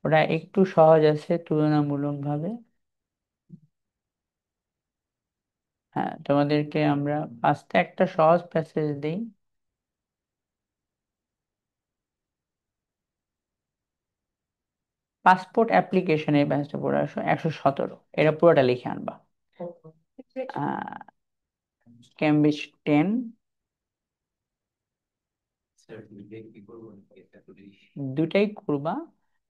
ওটা একটু সহজ আছে তুলনামূলক ভাবে। হ্যাঁ, তোমাদেরকে আমরা ফার্স্টে একটা সহজ প্যাসেজ দিই। পাসপোর্ট অ্যাপ্লিকেশন, এই প্যাসেজটা পড়ে আসো, 117, এটা পুরোটা লিখে আনবা। কেমব্রিজ 10, দুটাই করবা।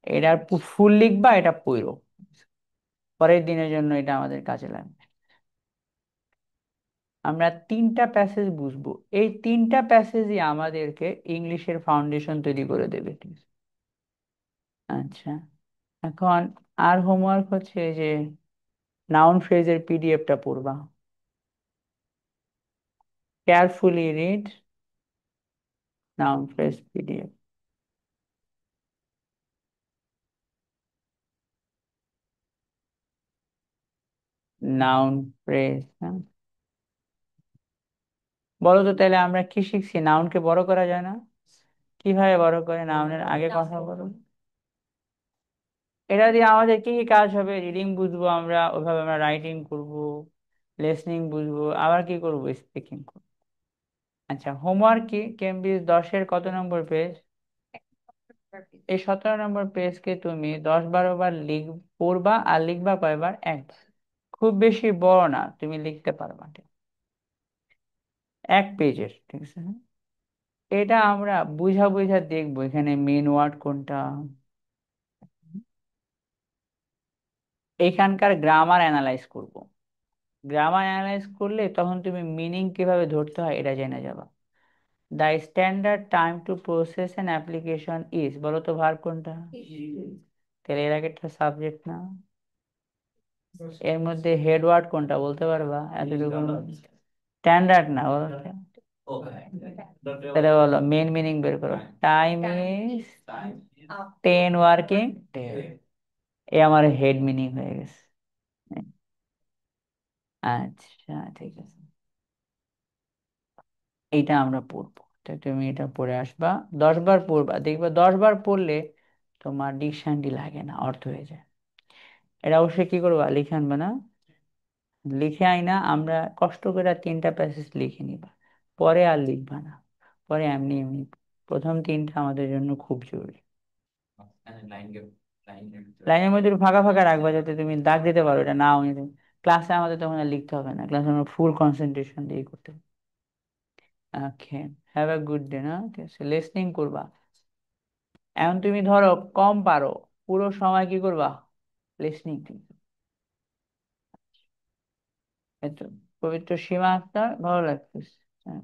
এটার ফুল লিখবা, এটা পড়ো, পরের দিনের জন্য এটা আমাদের কাজে লাগবে। আমরা 3টা প্যাসেজ বুঝবো, এই 3টা প্যাসেজই আমাদেরকে ইংলিশের ফাউন্ডেশন তৈরি করে দেবে, ঠিক আছে? আচ্ছা, এখন আর হোমওয়ার্ক হচ্ছে যে নাউন ফ্রেজের পিডিএফটা পড়বা। Carefully read noun phrase PDF. Noun phrase, হ্যাঁ, বলো তো তাহলে আমরা কি শিখছি? নাউনকে বড় করা যায় না? কিভাবে বড় করে? নাউনের আগে কথা বলো। এটা দিয়ে আমাদের কি কি কাজ হবে? রিডিং বুঝবো আমরা, ওইভাবে আমরা রাইটিং করব, লিসনিং বুঝবো, আবার কি করব? স্পিকিং করবো। আচ্ছা, হোমওয়ার্ক কি? কেমব্রিজ 10-এর কত নম্বর পেজ? এই 17 নম্বর পেজকে তুমি 10-12 বার পড়বা, আর লিখবা কয়বার? একবার। খুব বেশি বড় না, তুমি লিখতে পারবা, ঠিক? 1 পেজের, ঠিক আছে, হ্যাঁ? এটা আমরা বুঝা বুঝা দেখবো এখানে মেন ওয়ার্ড কোনটা, এখানকার গ্রামার অ্যানালাইজ করব। গ্রামার অ্যানালাইজ করলে তখন তুমি মিনিং কিভাবে ধরতে হয় এটা জেনে যাবা। The standard time to process an application is, বলো তো ভার্ব কোনটা? তাহলে এর আগেরটা সাবজেক্ট না? এর মধ্যে হেড ওয়ার্ড কোনটা বলতে পারবা? এতটুকু স্ট্যান্ডার্ড না, বলো তাহলে বলো মেন মিনিং বের করো। টাইম ইজ 10 ওয়ার্কিং ডে, এ আমার হেড মিনিং হয়ে গেছে। আচ্ছা, ঠিক আছে, এইটা আমরা পড়বো, তা তুমি এটা পড়ে আসবা, 10 বার পড়বা, দেখবা 10 বার পড়লে তোমার ডিকশনারি লাগে না, অর্থ হয়ে যায়। এটা অবশ্যই কি করবা? লিখে আনবা না? লিখে আইনা আমরা কষ্ট করে 3টা প্যাসেজ লিখে নিবা, পরে আর লিখবা না, পরে এমনি এমনি। প্রথম 3টা আমাদের জন্য খুব জরুরি। লাইনের মধ্যে একটু ফাঁকা ফাঁকা রাখবা, যাতে তুমি দাগ দিতে পারো, এটা নাও নিতে। ক্লাসে আমাদের তখন আর লিখতে হবে না, ক্লাসে আমরা ফুল কনসেন্ট্রেশন দিয়ে করতে হবে। ওকে, হ্যাভ আ গুড ডে, না? ঠিক আছে, লিসনিং করবা। এখন তুমি ধরো কম পারো, পুরো সময় কি করবা? লিসনিং। এই তো, পবিত্র সীমা আক্তার, ভালো লাগতেছে। হ্যাঁ।